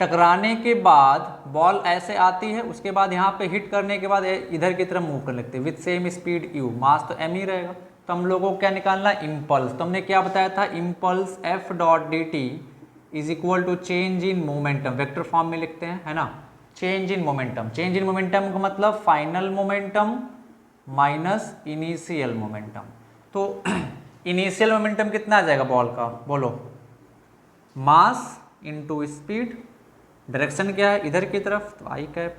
टकराने के बाद बॉल ऐसे आती है, उसके बाद यहाँ पे हिट करने के बाद इधर की तरफ मूव कर लगती है विथ सेम स्पीड u, मास तो m ही रहेगा। तो हम लोगों को क्या निकालना है, इम्पल्स। तो हमने क्या बताया था, impulse f dot D T is equal to change in momentum, vector form में लिखते हैं, है ना, change in momentum. Change in momentum का मतलब final momentum minus initial momentum. तो इनिशियल मोमेंटम कितना आ जाएगा बॉल का, बोलो, मास इनटू स्पीड, डायरेक्शन क्या है इधर की तरफ, तो आई कैप।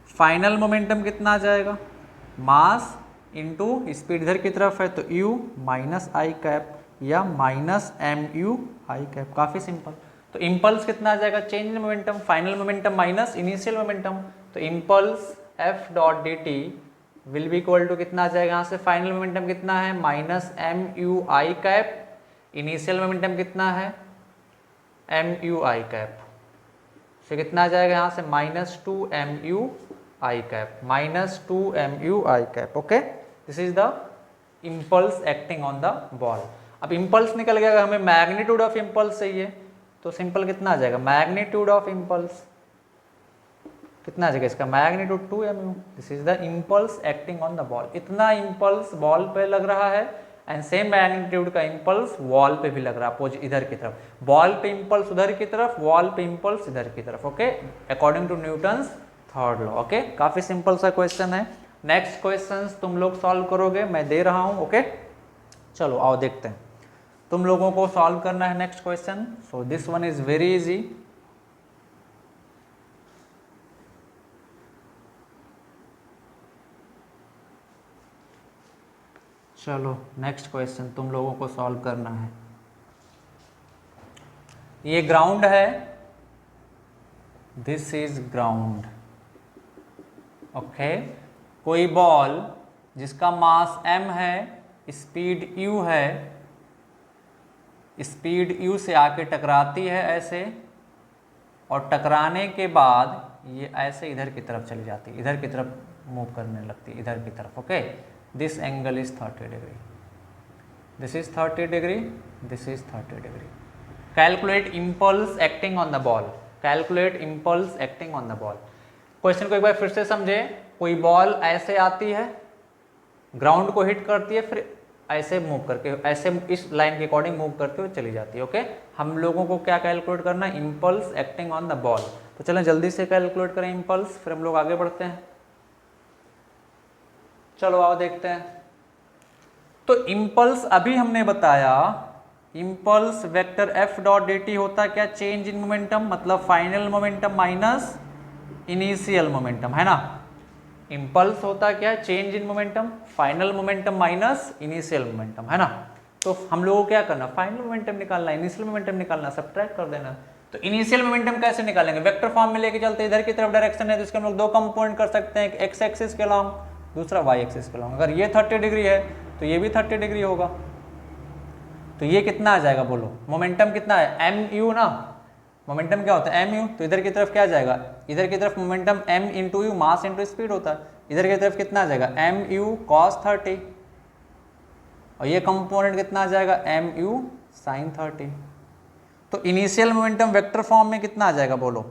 फाइनल मोमेंटम कितना आ जाएगा, मास इनटू स्पीड इधर की तरफ है, तो u माइनस आई कैप या minus M U I cap. काफ़ी सिंपल। तो इम्पल्स कितना आ जाएगा, change in momentum, final momentum minus initial momentum. तो impulse f dot D T will be equal to कितना आ जाएगा, यहाँ से फाइनल मोमेंटम कितना है, minus M U I cap, initial momentum कितना है, एम यू आई कैप, से कितना आ जाएगा यहाँ से, minus two M U I cap, minus two M U I cap. Okay, this is the impulse acting on the ball. अब impulse निकल गया, हमें मैग्नीट्यूड ऑफ इम्पल्स चाहिए, तो सिंपल कितना आ जाएगा, मैग्नीट्यूड ऑफ इम्पल्स कितना आ जाएगा इसका, magnitude 2 mu। This is the impulse acting on the ball. इतना इम्पल्स बॉल पे लग रहा है एंड सेम मैग्नीट्यूड का इम्पल्स वॉल पे भी लग रहा है, इधर की तरफ, बॉल पे इम्पल्स उधर की तरफ, वॉल पे इम्पल्स इधर की तरफ, okay, according to Newton's third law, okay. काफी सिंपल सा क्वेश्चन है। नेक्स्ट क्वेश्चन तुम लोग सॉल्व करोगे, मैं दे रहा हूं, ओके। चलो आओ देखते हैं, तुम लोगों को सॉल्व करना है next question. So this one is very easy. चलो नेक्स्ट क्वेश्चन तुम लोगों को सॉल्व करना है। ये ग्राउंड है, दिस इज ग्राउंड, ओके। कोई बॉल जिसका मास m है, स्पीड u है, स्पीड u से आके टकराती है ऐसे, और टकराने के बाद ये ऐसे इधर की तरफ चली जाती है, इधर की तरफ मूव करने लगती है, इधर की तरफ, okay. This angle is 30 degree, this is 30 degree, this is 30 degree. Calculate impulse acting on the ball, calculate impulse acting on the ball. Question को एक बार फिर से समझे। कोई बॉल ऐसे आती है, ग्राउंड को हिट करती है, फिर ऐसे मूव करके, ऐसे इस लाइन के अकॉर्डिंग मूव करते हुए चली जाती है, ओके। हम लोगों को क्या कैलकुलेट करना है, impulse acting on the ball. तो चलें जल्दी से कैलकुलेट करें इम्पल्स, फिर हम लोग आगे बढ़ते हैं। चलो आओ देखते हैं। तो इम्पल्स अभी हमने बताया, impulse vector F dot D T होता है क्या, चेंज इन मोमेंटम, मतलब final momentum minus initial momentum, है ना। इम्पल्स होता क्या है, change in momentum, final momentum minus initial momentum, है ना। तो हम लोगों को क्या करना, फाइनल मोमेंटम निकालना, इनिशियल मोमेंटम निकालना, सब्ट्रैक्ट कर देना। तो इनिशियल मोमेंटम कैसे निकालेंगे, वेक्टर फॉर्म में लेके चलते, इधर की तरफ डायरेक्शन है तो इसके हम लोग दो कंपोनेंट कर सकते हैं, एक एक्स एक्सिस के लॉन्ग, दूसरा वाई एक्सिस के लॉन्ग। अगर ये 30 डिग्री है तो ये भी 30 डिग्री होगा, तो ये कितना आ जाएगा बोलो, मोमेंटम कितना है, एम यू ना, मोमेंटम क्या होता है एम यू, तो इधर की तरफ क्या जाएगा, इधर की तरफ momentum M into U, mass into speed होता है, इधर की तरफ कितना आ जाएगा एम यू कॉस 30, और ये कंपोनेंट कितना आ जाएगा एम यू साइन 30। तो इनिशियल मोमेंटम वेक्टर फॉर्म में कितना आ जाएगा बोलो,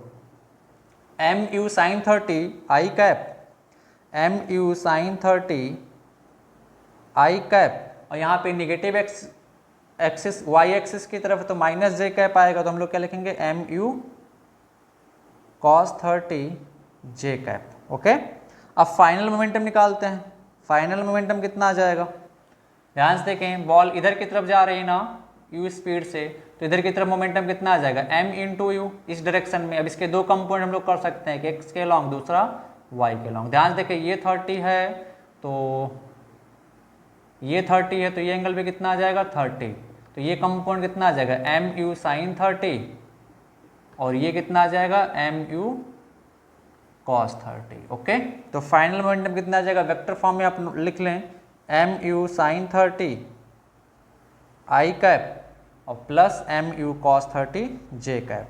M U sine 30 I cap, M U sine 30 I cap, और यहाँ पे निगेटिव एक्सिस वाई एक्सिस की तरफ तो माइनस जे कैप आएगा, तो हम लोग क्या लिखेंगे M U cos 30 J cap, okay. अब फाइनल मोमेंटम निकालते हैं, फाइनल मोमेंटम कितना आ जाएगा, ध्यान से देखें, बॉल इधर की तरफ जा रही है ना u स्पीड से, तो इधर की तरफ मोमेंटम कितना आ जाएगा m इंटू यू, इस डायरेक्शन में। अब इसके दो कंपोनेंट हम लोग कर सकते हैं, एक x के लॉन्ग, दूसरा y के लॉन्ग। ध्यान से देखें, ये 30 है तो ये 30 है, तो ये एंगल भी कितना आ जाएगा 30, तो ये कंपोनेंट कितना आ जाएगा एम यू साइन 30, और ये कितना आ जाएगा एम यू कॉस 30, ओके। तो फाइनल मोमेंटम कितना आ जाएगा, वेक्टर फॉर्म में आप लिख लें M U sine 30 I cap और plus M U cos 30 J cap.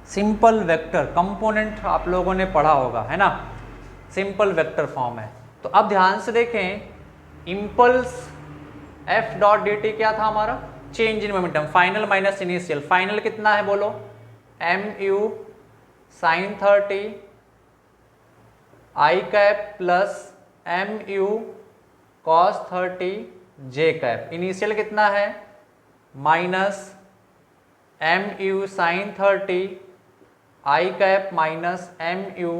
Simple vector component आप लोगों ने पढ़ा होगा, है ना, सिंपल वेक्टर फॉर्म है। तो अब ध्यान से देखें, impulse F dot D T क्या था हमारा, change in momentum, final minus initial. Final कितना है बोलो, M U sine 30 I cap plus M U cos 30 J cap. Initial कितना है, minus M U sine 30 I cap minus M U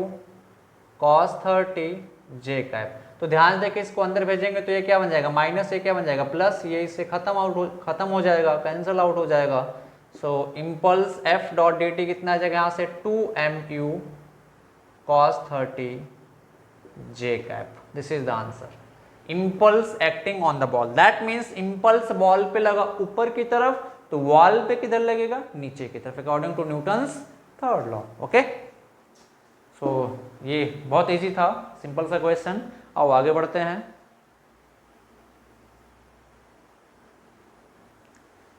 cos 30 J cap. तो ध्यान देके इसको अंदर भेजेंगे तो ये क्या बन जाएगा, माइनस ये क्या बन जाएगा प्लस, ये इससे खत्म हो जाएगा, कैंसिल आउट हो जाएगा। सो impulse F dot D T कितना आ जाएगा यहाँ से 2mu cos 30 j cap। This is the answer. Impulse acting on the ball, that means impulse ball पे लगा ऊपर की तरफ, तो वॉल पे किधर लगेगा, नीचे की तरफ, according to Newton's third law, okay. So ये बहुत इजी था, सिंपल सा क्वेश्चन। आओ आगे बढ़ते हैं।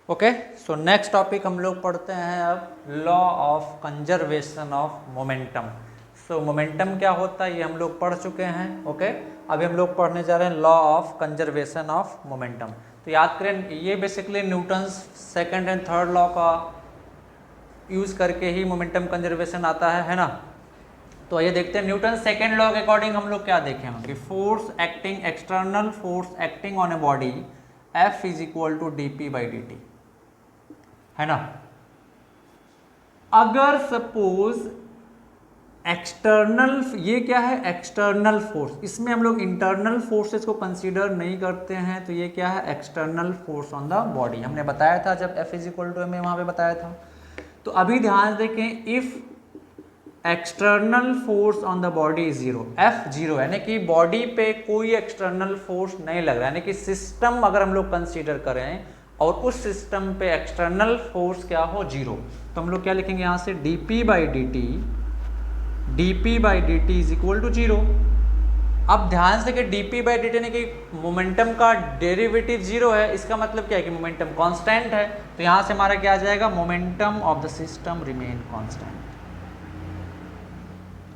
ओके, सो नेक्स्ट टॉपिक हम लोग पढ़ते हैं अब law of conservation of momentum. So momentum क्या होता है ये हम लोग पढ़ चुके हैं, ओके। अभी हम लोग पढ़ने जा रहे हैं law of conservation of momentum. तो याद करें, ये basically Newton's second and third law का यूज़ करके ही मोमेंटम कंजर्वेशन आता है ना। तो ये देखते हैं न्यूटन सेकेंड लॉ के अकॉर्डिंग हम लोग क्या देखें कि force acting, external force acting on a body F is equal to dp by dt, है ना। अगर सपोज एक्सटर्नल, ये क्या है एक्सटर्नल फोर्स, इसमें हम लोग इंटरनल फोर्सेस को कंसीडर नहीं करते हैं, तो ये क्या है external force on the body, हमने बताया था जब F इज इक्वल टू में वहां पे बताया था। तो अभी ध्यान देखें, if external force on the body is zero, F zero, यानी कि बॉडी पे कोई एक्सटर्नल फोर्स नहीं लग रहा है, यानी कि सिस्टम अगर हम लोग कंसीडर करें और उस सिस्टम पे एक्सटर्नल फोर्स क्या हो जीरो, तो हम लोग क्या लिखेंगे यहाँ से dp by dt is equal to zero. अब ध्यान से कि dp बाई dt यानी कि मोमेंटम का डेरिवेटिव जीरो है, इसका मतलब क्या है कि मोमेंटम कांस्टेंट है, तो यहाँ से हमारा क्या आ जाएगा momentum of the system remain constant,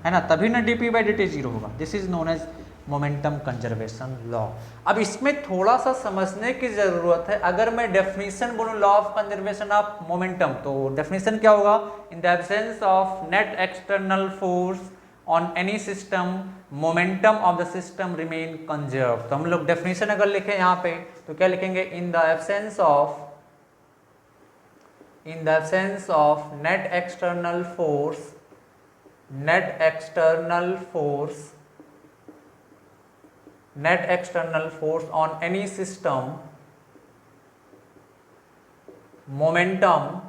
है ना, तभी ना dp बाई dt जीरो होगा। This is known as momentum conservation law. अब इसमें थोड़ा सा समझने की जरूरत है, अगर मैं डेफिनेशन बोलूं law of conservation of momentum, तो डेफिनेशन क्या होगा, इन the absence of net external force on any system momentum of the system remain conserve. तो हम लोग डेफिनेशन अगर लिखें यहाँ पे तो क्या लिखेंगे, इन the absence of net external force on any system, momentum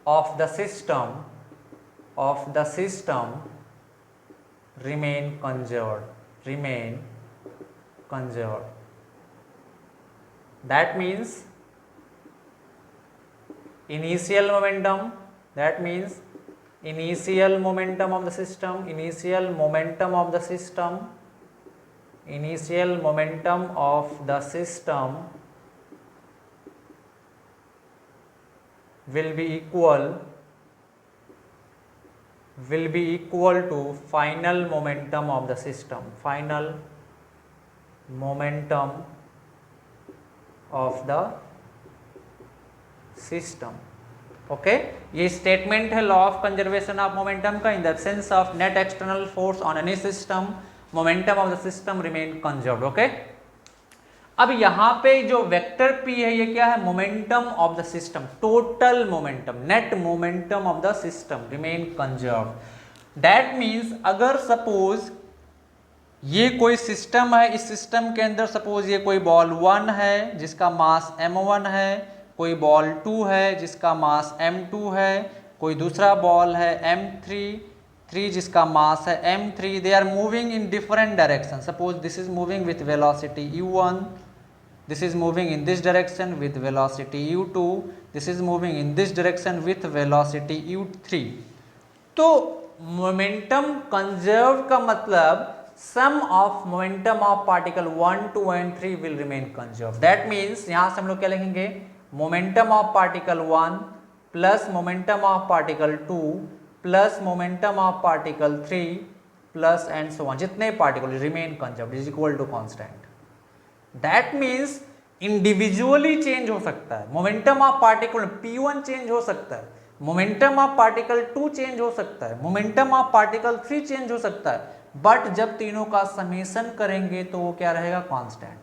of the system remain conserved. That means initial momentum of the system will be equal to final momentum of the system, okay ये statement है law of conservation of momentum का। In the absence of net external force on any system momentum of the system remain conserved, okay. अब यहाँ पे जो vector P है ये क्या है, momentum of the system, total momentum, net momentum of the system remain conserved. That means अगर suppose ये कोई सिस्टम है, इस सिस्टम के अंदर सपोज ये कोई बॉल 1 है जिसका मास m1 है, कोई बॉल 2 है जिसका मास m2 है, कोई दूसरा बॉल है m3 जिसका मास है m3, they are moving in different direction. Suppose this is moving with velocity u1, this is moving in this direction with velocity u2, this is moving in this direction with velocity u3। तो momentum conserve का मतलब sum of momentum of particle 1, 2 and 3 will remain conserve. That means यहां से हम लोग क्या लिखेंगे, momentum of particle 1 plus momentum of particle 2 plus momentum of particle 3 plus and so on, जितने particle remain conserve is equal to constant. That means individually change हो सकता है, momentum of particle P1 change हो सकता है, momentum of particle 2 change हो सकता है, मोमेंटम ऑफ पार्टिकल 3 चेंज हो सकता है, बट जब तीनों का समेशन करेंगे तो वो क्या रहेगा, कांस्टेंट,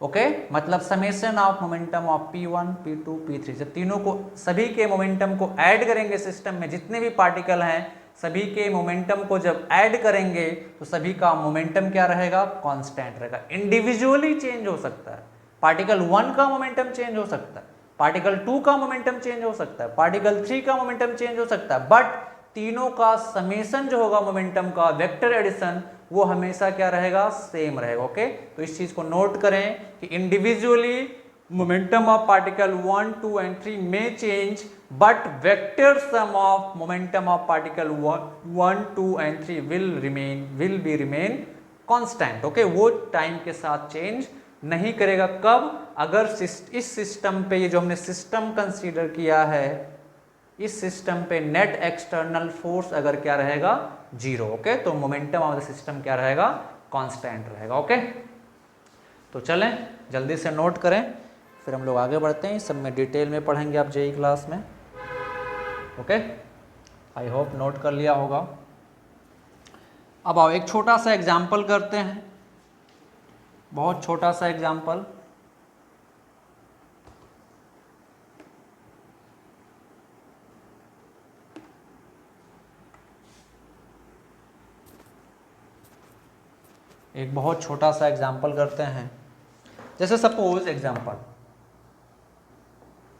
ओके। मतलब summation of momentum of P1, P2, P3, जब तीनों को, सभी के मोमेंटम को ऐड करेंगे, सिस्टम में जितने भी पार्टिकल हैं सभी के मोमेंटम को जब ऐड करेंगे तो सभी का मोमेंटम क्या रहेगा, कांस्टेंट रहेगा। इंडिविजुअली चेंज हो सकता है, पार्टिकल 1 का मोमेंटम चेंज हो सकता है, पार्टिकल 2 का मोमेंटम चेंज हो सकता है, पार्टिकल 3 का मोमेंटम चेंज हो सकता है, बट तीनों का समेशन जो होगा मोमेंटम का, वेक्टर एडिशन, वो हमेशा क्या रहेगा, सेम रहेगा, ओके। तो इस चीज को नोट करें कि individually momentum of particle 1, 2 and 3 में change, but vector sum of momentum of particle 1, 2 and 3 will be remain constant, okay. वो टाइम के साथ चेंज नहीं करेगा। कब, अगर इस सिस्टम पे, ये जो हमने सिस्टम कंसीडर किया है, इस सिस्टम पे नेट एक्सटर्नल फोर्स अगर क्या रहेगा, जीरो, ओके। तो मोमेंटम ऑफ द सिस्टम क्या रहेगा, कांस्टेंट रहेगा, ओके। तो चलें जल्दी से नोट करें, फिर हम लोग आगे बढ़ते हैं, सब में डिटेल में पढ़ेंगे आप जेई क्लास में, ओके। आई होप नोट कर लिया होगा। अब आओ एक छोटा सा एग्जाम्पल करते हैं, बहुत छोटा सा एग्जाम्पल। एक बहुत छोटा सा एग्जाम्पल करते हैं, जैसे सपोज एग्जाम्पल,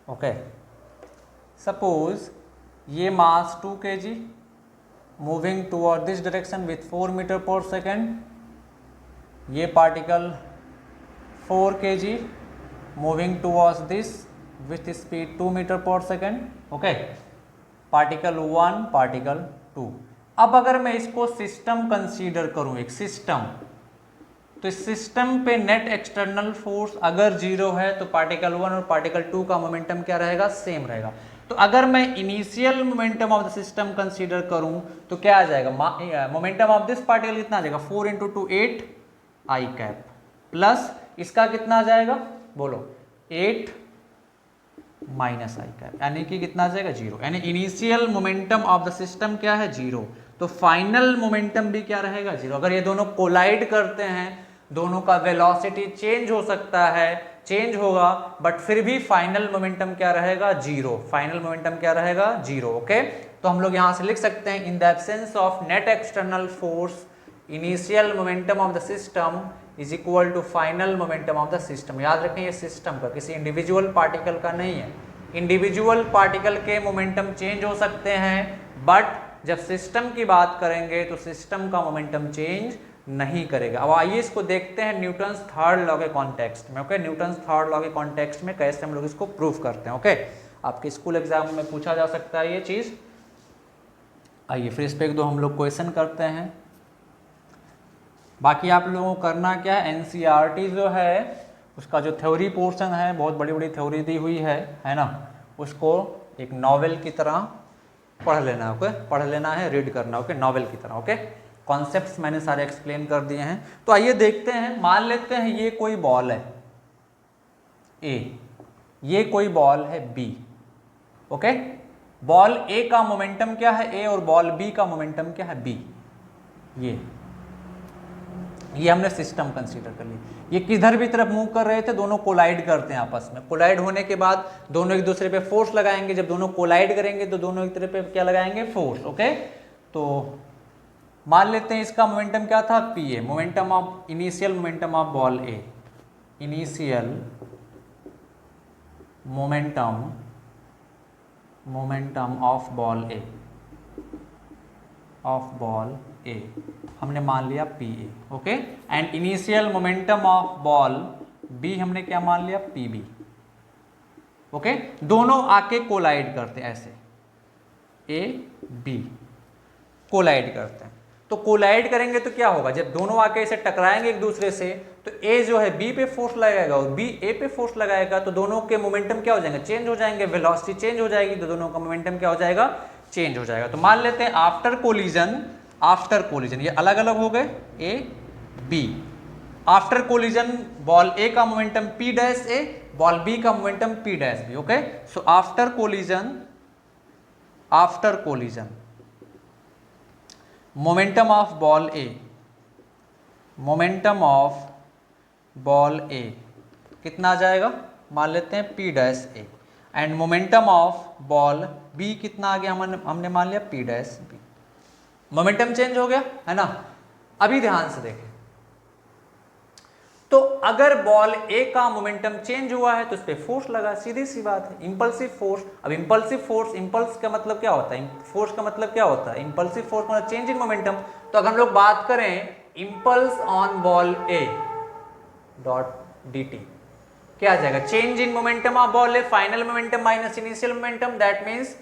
ओके, सपोज ये mass 2 kg moving toward this direction with 4 metre per second, ये particle 4 kg moving towards this with speed 2 metre per second, okay, particle 1 particle 2। अब अगर मैं इसको सिस्टम कंसीडर करूं, एक सिस्टम, तो इस सिस्टम पे नेट एक्सटर्नल फोर्स अगर 0 है तो पार्टिकल 1 और पार्टिकल 2 का मोमेंटम क्या रहेगा, सेम रहेगा। तो अगर मैं initial momentum of the system consider करूं तो क्या आ जाएगा, मोमेंटम ऑफ दिस पार्टिकल कितना आ जाएगा, 4 × 2 8 आई कैप, प्लस इसका कितना आ जाएगा, बोलो 8 माइनस आई कैप, यानी कि कितना आ जाएगा 0। यानी initial momentum of the system क्या है, 0, तो फाइनल मोमेंटम भी क्या रहेगा, 0। अगर ये दोनों कोलाइड करते हैं, दोनों का वेलोसिटी चेंज हो सकता है, चेंज होगा, बट फिर भी फाइनल मोमेंटम क्या रहेगा, 0। फाइनल मोमेंटम क्या रहेगा, 0, ओके। तो हम लोग यहां से लिख सकते हैं, in the absence of net external force initial momentum of the system is equal to final momentum of the system. याद रखें ये सिस्टम का, किसी इंडिविजुअल पार्टिकल का नहीं है। इंडिविजुअल पार्टिकल के मोमेंटम चेंज हो सकते हैं, बट जब सिस्टम की बात करेंगे तो सिस्टम का मोमेंटम चेंज नहीं करेगा। अब आइए इसको देखते हैं न्यूटन्स थर्ड लॉ के कॉन्टेक्स्ट में, ओके। न्यूटन्स थर्ड लॉ के कॉन्टेक्स्ट में कैसे हम लोग इसको प्रूव करते हैं, ओके। आपके स्कूल एग्जाम में पूछा जा सकता है ये चीज। आइए फिर इस पे एक दो हम लोग क्वेश्चन करते हैं। बाकी आप लोगों को करना क्या है, एनसीईआरटी जो है उसका जो थ्योरी पोर्शन है, बहुत बड़ी बड़ी थ्योरी दी हुई है ना, उसको एक नॉवेल की तरह पढ़ लेना, ओके, पढ़ लेना है, रीड करना, ओके, नॉवेल की तरह, ओके। कॉन्सेप्ट्स मैंने सारे एक्सप्लेन कर दिए हैं। तो आइए देखते हैं, मान लेते हैं ये कोई बॉल है ए, ये कोई बॉल है बी, ओके। बॉल ए का मोमेंटम क्या है, ए, और बॉल बी का मोमेंटम क्या है, बी। ये हमने सिस्टम कंसीडर कर ली। ये किधर भी तरफ मूव कर रहे थे, दोनों कोलाइड करते हैं आपस में। कोलाइड होने के बाद दोनों एक दूसरे पे फोर्स लगाएंगे। जब दोनों कोलाइड करेंगे तो दोनों एक दूसरे पे क्या लगाएंगे, फोर्स, ओके। तो मान लेते हैं इसका मोमेंटम क्या था, P A, momentum of initial momentum of ball A, initial momentum of ball A, हमने मान लिया P A, okay. And initial momentum of ball B हमने क्या मान लिया, पी बी, ओके। दोनों आके कोलाइड करते हैं ऐसे, ए बी कोलाइड करते हैं। तो कोलाइड करेंगे तो क्या होगा, जब दोनों आके इसे टकराएंगे एक दूसरे से, तो ए जो है बी पे फोर्स लगाएगा और बी ए पे फोर्स लगाएगा, तो दोनों के मोमेंटम क्या हो जाएंगे, चेंज हो जाएंगे, वेलोसिटी चेंज हो जाएगी, तो दोनों का मोमेंटम क्या हो जाएगा, चेंज हो जाएगा। तो मान लेते हैं आफ्टर कोलिजन ये अलग अलग हो गए, A B. After collision ball A का momentum P dash A, ball B का momentum P dash B, okay. So after collision momentum of ball A कितना आ जाएगा, मान लेते हैं P dash A, and momentum of ball B कितना आ गया, हमने मान लिया P dash B. Momentum change हो गया है ना। अभी ध्यान से देखें, तो अगर बॉल ए का मोमेंटम चेंज हुआ है तो उस पर फोर्स लगा, सीधी सी बात है, इंपल्सिव फोर्स। अब इंपल्सिव फोर्स, इंपल्स का मतलब क्या होता है, फोर्स का मतलब क्या होता है, इंपल्सिव फोर्स मतलब चेंज इन मोमेंटम। तो अगर हम लोग बात करें impulse on ball A dot D T, क्या आ जाएगा, change in momentum of ball A, final momentum minus initial momentum, that means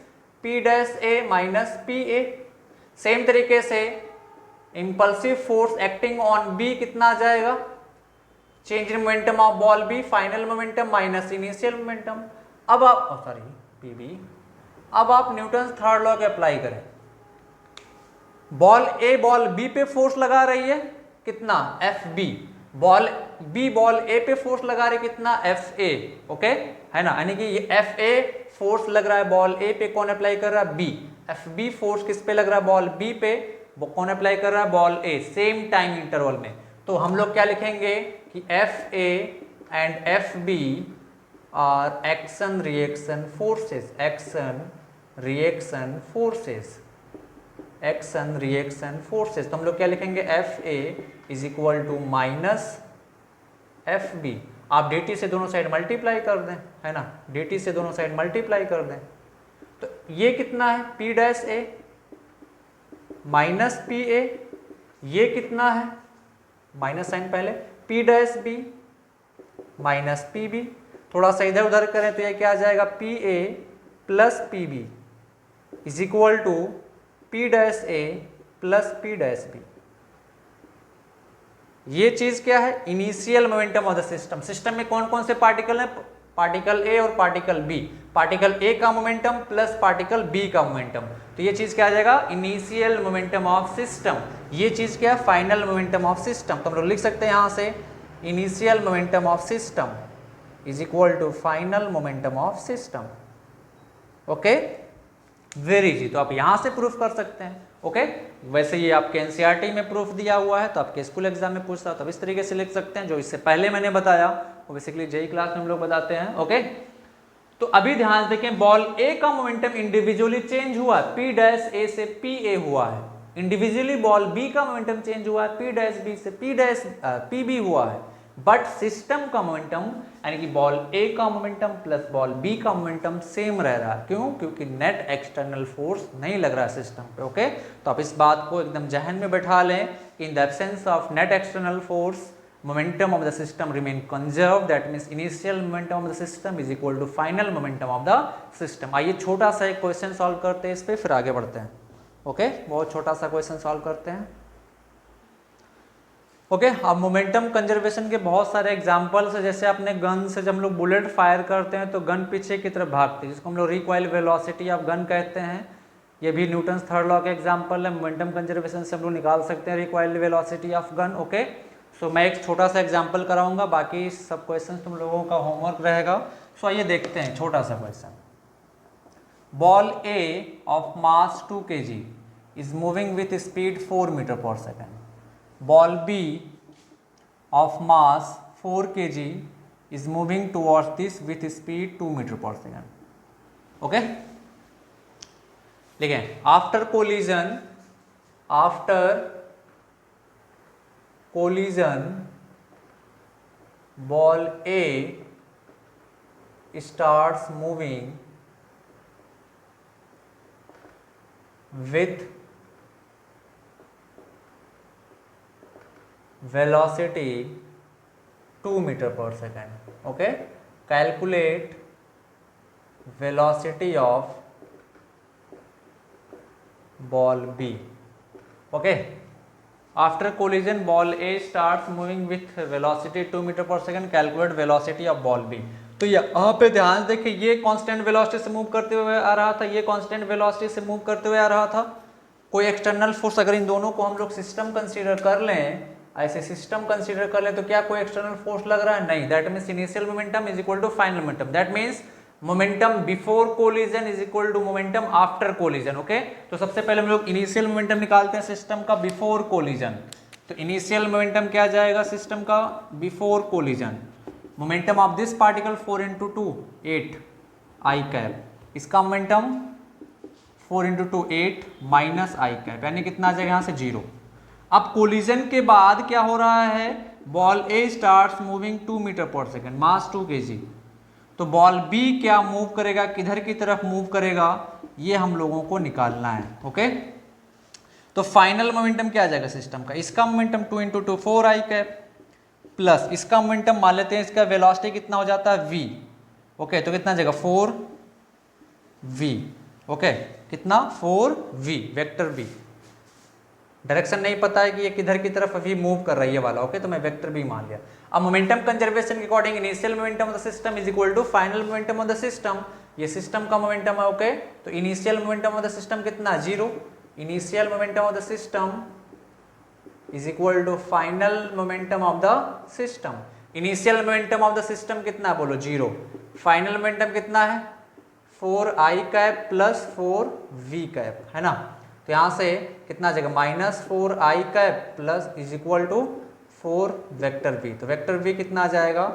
P dash A minus P A. Same तरीके से impulsive force acting on B कितना आ जाएगा, change in momentum of ball B, final momentum minus initial momentum. अब आप P B, अब आप Newton's third law के अप्लाई करें। बॉल बी पे फोर्स लगा रही है कितना, एफ बी, बॉल ए पे फोर्स लगा रही है कितना, एफ ए, ओके है ना। यानी कि ये एफ ए फोर्स लग रहा है बॉल ए पे, कौन अप्लाई कर रहा है, बी। एफ बी फोर्स किस पे लग रहा है, बॉल बी पे, वो कौन अप्लाई कर रहा है, ball A, same time interval में। तो हम लोग क्या लिखेंगे कि F A and F B are action reaction forces, action reaction forces, action reaction forces. तो हम लोग क्या लिखेंगे, F A is equal to minus F B. आप डी टी से दोनों साइड मल्टीप्लाई कर दें, है ना, डी टी से दोनों साइड मल्टीप्लाई कर दें। तो ये कितना है, P dash A minus P A, ये कितना है, माइनस साइन पहले, P dash B minus P B. थोड़ा सा इधर उधर करें तो ये क्या आ जाएगा, P A plus P B is equal to P dash A plus P dash B. ये चीज क्या है, initial momentum of the system. System में कौन कौन से पार्टिकल हैं, पार्टिकल ए और पार्टिकल बी, पार्टिकल ए का मोमेंटम प्लस पार्टिकल बी का मोमेंटम। तो ये चीज क्या आ जाएगा, इनिशियल मोमेंटम ऑफ सिस्टम। ये चीज क्या है, फाइनल मोमेंटम ऑफ सिस्टम। तो हम लोग लिख सकते हैं यहां से initial momentum of system is equal to final momentum of system. Okay, very easy. तो आप यहां से प्रूफ कर सकते हैं। ओके, वैसे ये आपके एनसीईआरटी में प्रूफ दिया हुआ है, तो आपके स्कूल एग्जाम में पूछता है तो इस तरीके से लिख सकते हैं। जो इससे पहले मैंने बताया वो बेसिकली जेई क्लास में हम लोग बताते हैं। ओके, तो अभी ध्यान देखें, बॉल ए का मोमेंटम इंडिविजुअली चेंज हुआ, पी डैश ए से पी ए हुआ है। इंडिविजुअली बॉल बी का मोमेंटम चेंज हुआ है, पी डैश बी से पी बी हुआ है। बट सिस्टम का मोमेंटम यानी कि बॉल ए का मोमेंटम प्लस बॉल बी का मोमेंटम सेम रह रहा है। क्यों, क्योंकि नेट एक्सटर्नल फोर्स नहीं लग रहा है सिस्टम पे। ओके, तो आप इस बात को एकदम जहन में बैठा लें, इन the absence of net external force momentum of the system remain conserved, that means initial momentum of the system is equal to final momentum of the system। आइए छोटा सा एक क्वेश्चन सॉल्व करते हैं इस पे, फिर आगे बढ़ते हैं। ओके, बहुत छोटा सा क्वेश्चन सॉल्व करते हैं। ओके, अब मोमेंटम कंजर्वेशन के बहुत सारे एग्जांपल्स है। जैसे अपने गन से जब हम लोग बुलेट फायर करते हैं तो गन पीछे की तरफ भागती है, जिसको हम लोग रिकॉइल वेलोसिटी ऑफ गन कहते हैं। ये भी न्यूटन थर्ड लॉ का एग्जांपल है। मोमेंटम कंजर्वेशन से हम लोग निकाल सकते हैं recoil velocity of gun. Okay, so मैं एक छोटा सा एग्जांपल कराऊंगा, बाकी सब क्वेश्चन तुम लोगों का होमवर्क रहेगा। सो आइए देखते हैं छोटा सा question. Ball A of mass 2 kg is moving with speed 4 metre per second. Ball B of mass 4 kg is moving towards this with speed 2 metre per second. Okay, देखिए, after collision ball A starts moving with velocity 2 meter per second। okay, calculate velocity of ball B। okay, after collision ball A starts moving with velocity 2 meter per second, calculate velocity of ball B। तो यहाँ पे ध्यान देखिए, ये constant velocity से move करते हुए आ रहा था, ये कांस्टेंट वेलोसिटी से मूव करते हुए आ रहा था। कोई एक्सटर्नल फोर्स, अगर इन दोनों को हम लोग सिस्टम कंसीडर कर लें, ऐसे सिस्टम कंसीडर कर लें, तो क्या कोई एक्सटर्नल फोर्स लग रहा है, नहीं। That means initial momentum is equal to final momentum. That means momentum before collision is equal to momentum after collision. Okay, तो सबसे पहले हम लोग इनिशियल मोमेंटम निकालते हैं सिस्टम का बिफोर कोलिजन। तो इनिशियल मोमेंटम क्या जाएगा सिस्टम का before collision, momentum of this particle 4 × 2 8 I cap, इसका मोमेंटम 4 × 2 8 माइनस आई कैप, यानी कितना आ जाएगा यहाँ से 0। अब कोलिजन के बाद क्या हो रहा है, बॉल ए starts moving 2 metre per second, मास 2 kg। तो बॉल बी क्या मूव करेगा, किधर की तरफ मूव करेगा, ये हम लोगों को निकालना है। ओके, तो फाइनल मोमेंटम क्या आ जाएगा सिस्टम का, इसका मोमेंटम 2 × 2 4 आई कैप प्लस इसका मोमेंटम मान लेते हैं, इसका वेलोसिटी कितना हो जाता है v। ओके, तो कितना आ जाएगा 4v। ओके, कितना 4v वेक्टर v। डायरेक्शन नहीं पता है कि ये किधर की तरफ अभी मूव कर रही है वाला। ओके, तो मैं वेक्टर भी मान लिया। अब मोमेंटम कंजर्वेशन के according initial momentum of the system is equal to final momentum of the system. ये सिस्टम का मोमेंटम है। ओके, तो initial momentum of the system कितना 0। Initial momentum of the system is equal to final momentum of the system. Initial momentum of the system कितना बोलो 0, final momentum कितना है 4i cap plus 4v cap, है ना। तो यहाँ से कितना आ जाएगा, -4i cap plus is equal to 4 vector v। तो वेक्टर v कितना आ जाएगा,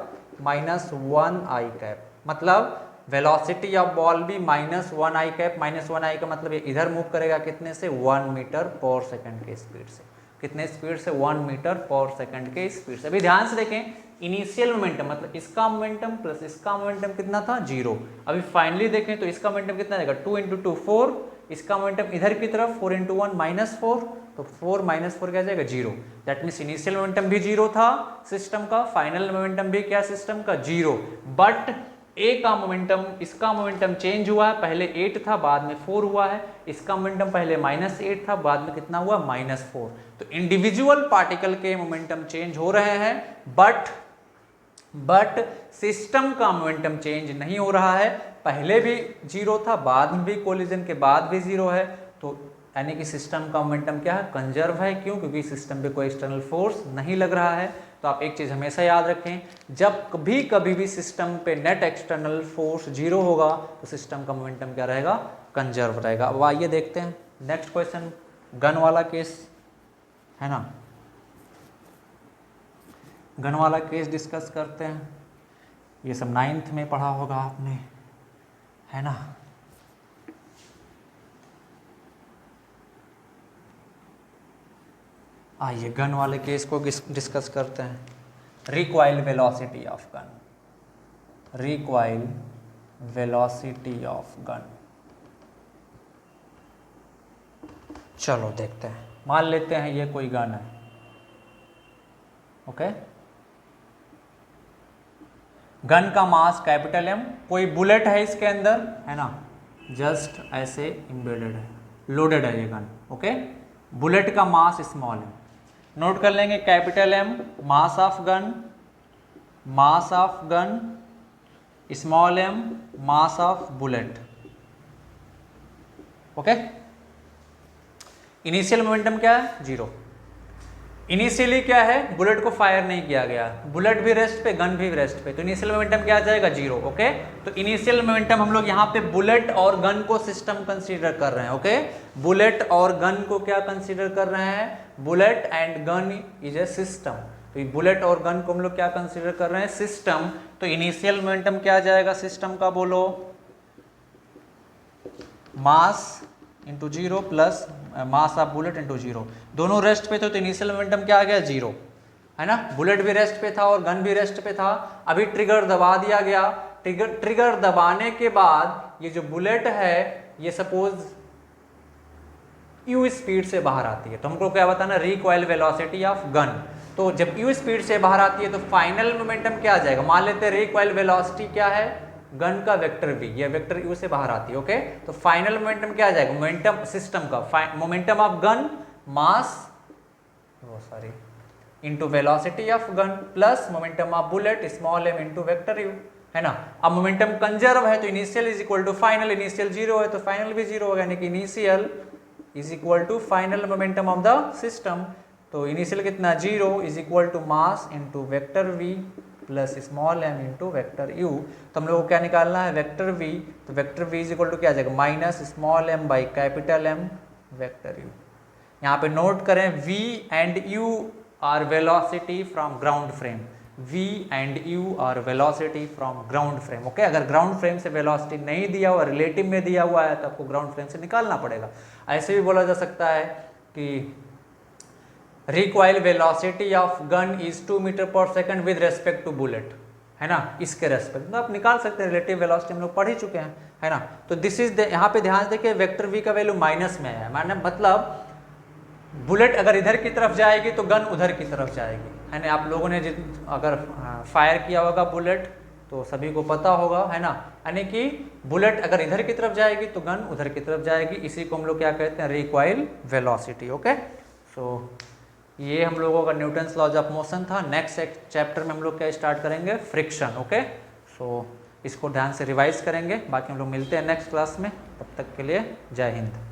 -1i कैप। मतलब वेलोसिटी ऑफ बॉल भी -1i कैप, -1i का मतलब ये इधर मूव करेगा कितने से, 1 मीटर पर सेकंड के स्पीड से। कितने स्पीड से, 1 मीटर पर सेकंड के स्पीड से। अभी ध्यान से देखें, इनिशियल मोमेंटम मतलब इसका मोमेंटम प्लस इसका मोमेंटम कितना था, 0। अभी फाइनली देखें तो इसका मोमेंटम कितना आएगा, 2 × 2 4, इसका मोमेंटम इधर की तरफ 4 × 1 -4, तो 4 - 4 क्या जाएगा, 0। दैट मीन्स इनिशियल मोमेंटम भी 0 था सिस्टम का, फाइनल मोमेंटम भी क्या सिस्टम का, 0। बट ए का मोमेंटम, इसका मोमेंटम चेंज हुआ है, पहले 8 था बाद में 4 हुआ है। इसका मोमेंटम पहले -8 था बाद में कितना हुआ, -4। तो इंडिविजुअल पार्टिकल के मोमेंटम चेंज हो रहे हैं, बट सिस्टम का मोमेंटम चेंज नहीं हो रहा है। पहले भी 0 था, बाद में भी कोलिजन के बाद भी 0 है। तो यानी कि सिस्टम का मोमेंटम क्या है, कंजर्व है। क्यों, क्योंकि सिस्टम पे कोई एक्सटर्नल फोर्स नहीं लग रहा है। तो आप एक चीज़ हमेशा याद रखें, जब कभी भी सिस्टम पे नेट एक्सटर्नल फोर्स 0 होगा तो सिस्टम का मोमेंटम क्या रहेगा, कंजर्व रहेगा। अब आइए देखते हैं नेक्स्ट क्वेश्चन, गन वाला केस, है ना। गन वाला केस डिस्कस करते हैं। ये सब 9th में पढ़ा होगा आपने, है ना। आइए गन वाले केस को डिस्कस करते हैं। Recoil velocity of gun, recoil velocity of gun. चलो देखते हैं। मान लेते हैं ये कोई गन है, ओके। गन का मास कैपिटल M, कोई बुलेट है इसके अंदर, है ना, जस्ट ऐसे एम्बेडेड है, लोडेड है ये गन, ओके। बुलेट का मास स्मॉल है, नोट कर लेंगे capital M mass of gun, mass of gun, small m mass of bullet, okay. Initial momentum क्या है, 0। इनिशियली क्या है, बुलेट को फायर नहीं किया गया, बुलेट भी रेस्ट पे, गन भी रेस्ट पे, तो इनिशियल मोमेंटम क्या आ जाएगा, 0, ओके। तो इनिशियल मोमेंटम हम लोग यहाँ पे बुलेट और गन को सिस्टम कंसीडर कर रहे हैं, ओके। बुलेट और गन को क्या कंसीडर कर रहे हैं, bullet and gun is a system. तो बुलेट और गन को हम लोग क्या कंसीडर कर रहे हैं, सिस्टम। तो इनिशियल मोमेंटम क्या आ जाएगा सिस्टम का, बोलो, mass into 0 plus mass of bullet into 0। दोनों रेस्ट पे थे तो इनिशियल मोमेंटम क्या आ गया, 0, है ना। बुलेट भी रेस्ट पे था और गन भी रेस्ट पे था। अभी ट्रिगर दबा दिया गया, ट्रिगर दबाने के बाद ये जो बुलेट है ये सपोज u स्पीड से बाहर आती है, तो हमको क्या बताना, रिकॉइल वेलोसिटी ऑफ गन। तो जब u स्पीड से बाहर आती है तो फाइनल मोमेंटम क्या आ जाएगा, मान लेते हैं रिकॉइल वेलोसिटी क्या है, गन का वेक्टर v, ये वेक्टर u से बाहर आती है, ओके। तो फाइनल मोमेंटम क्या आ जाएगा, मोमेंटम सिस्टम का, momentum of gun mass sorry into velocity of gun plus momentum of bullet small m into vector u, है ना। अब मोमेंटम कंजर्व है तो initial is equal to final, initial 0 है तो फाइनल भी 0 होगा, यानी कि initial is equal to final momentum of the system. तो इनिशियल कितना, 0 is equal to mass into vector v plus small m into vector u। तो हम लोग को क्या निकालना है, वेक्टर v। तो vector v is equal to क्या आ जाएगा, minus small m by capital M vector u। यहाँ पे नोट करें v and u are velocity from ground frame, v and u are velocity from ground frame, okay. अगर ground frame से velocity नहीं दिया हुआ, रिलेटिव में दिया हुआ है तो आपको ग्राउंड फ्रेम से निकालना पड़ेगा। ऐसे भी बोला जा सकता है कि recoil velocity of gun is 2 metre per second with respect to bullet, है ना, इसके रेस्पेक्ट तो आप निकाल सकते हैं, रिलेटिव वेलोसिटी हम लोग पढ़ ही चुके हैं, है ना। तो दिस इज यहाँ पे ध्यान देखिए वेक्टर v का वैल्यू माइनस में है, माने मतलब बुलेट अगर इधर की तरफ जाएगी तो गन उधर की तरफ जाएगी, है ना। आप लोगों ने अगर फायर किया होगा बुलेट तो सभी को पता होगा, है ना, यानी कि बुलेट अगर इधर की तरफ जाएगी तो गन उधर की तरफ जाएगी। इसी को हम लोग क्या कहते हैं, रिकॉइल वेलोसिटी, ओके। सो ये हम लोगों का न्यूटन्स लॉज ऑफ मोशन था। नेक्स्ट चैप्टर में हम लोग क्या स्टार्ट करेंगे, फ्रिक्शन, ओके। सो इसको ध्यान से रिवाइज करेंगे, बाकी हम लोग मिलते हैं नेक्स्ट क्लास में। तब तक के लिए जय हिंद।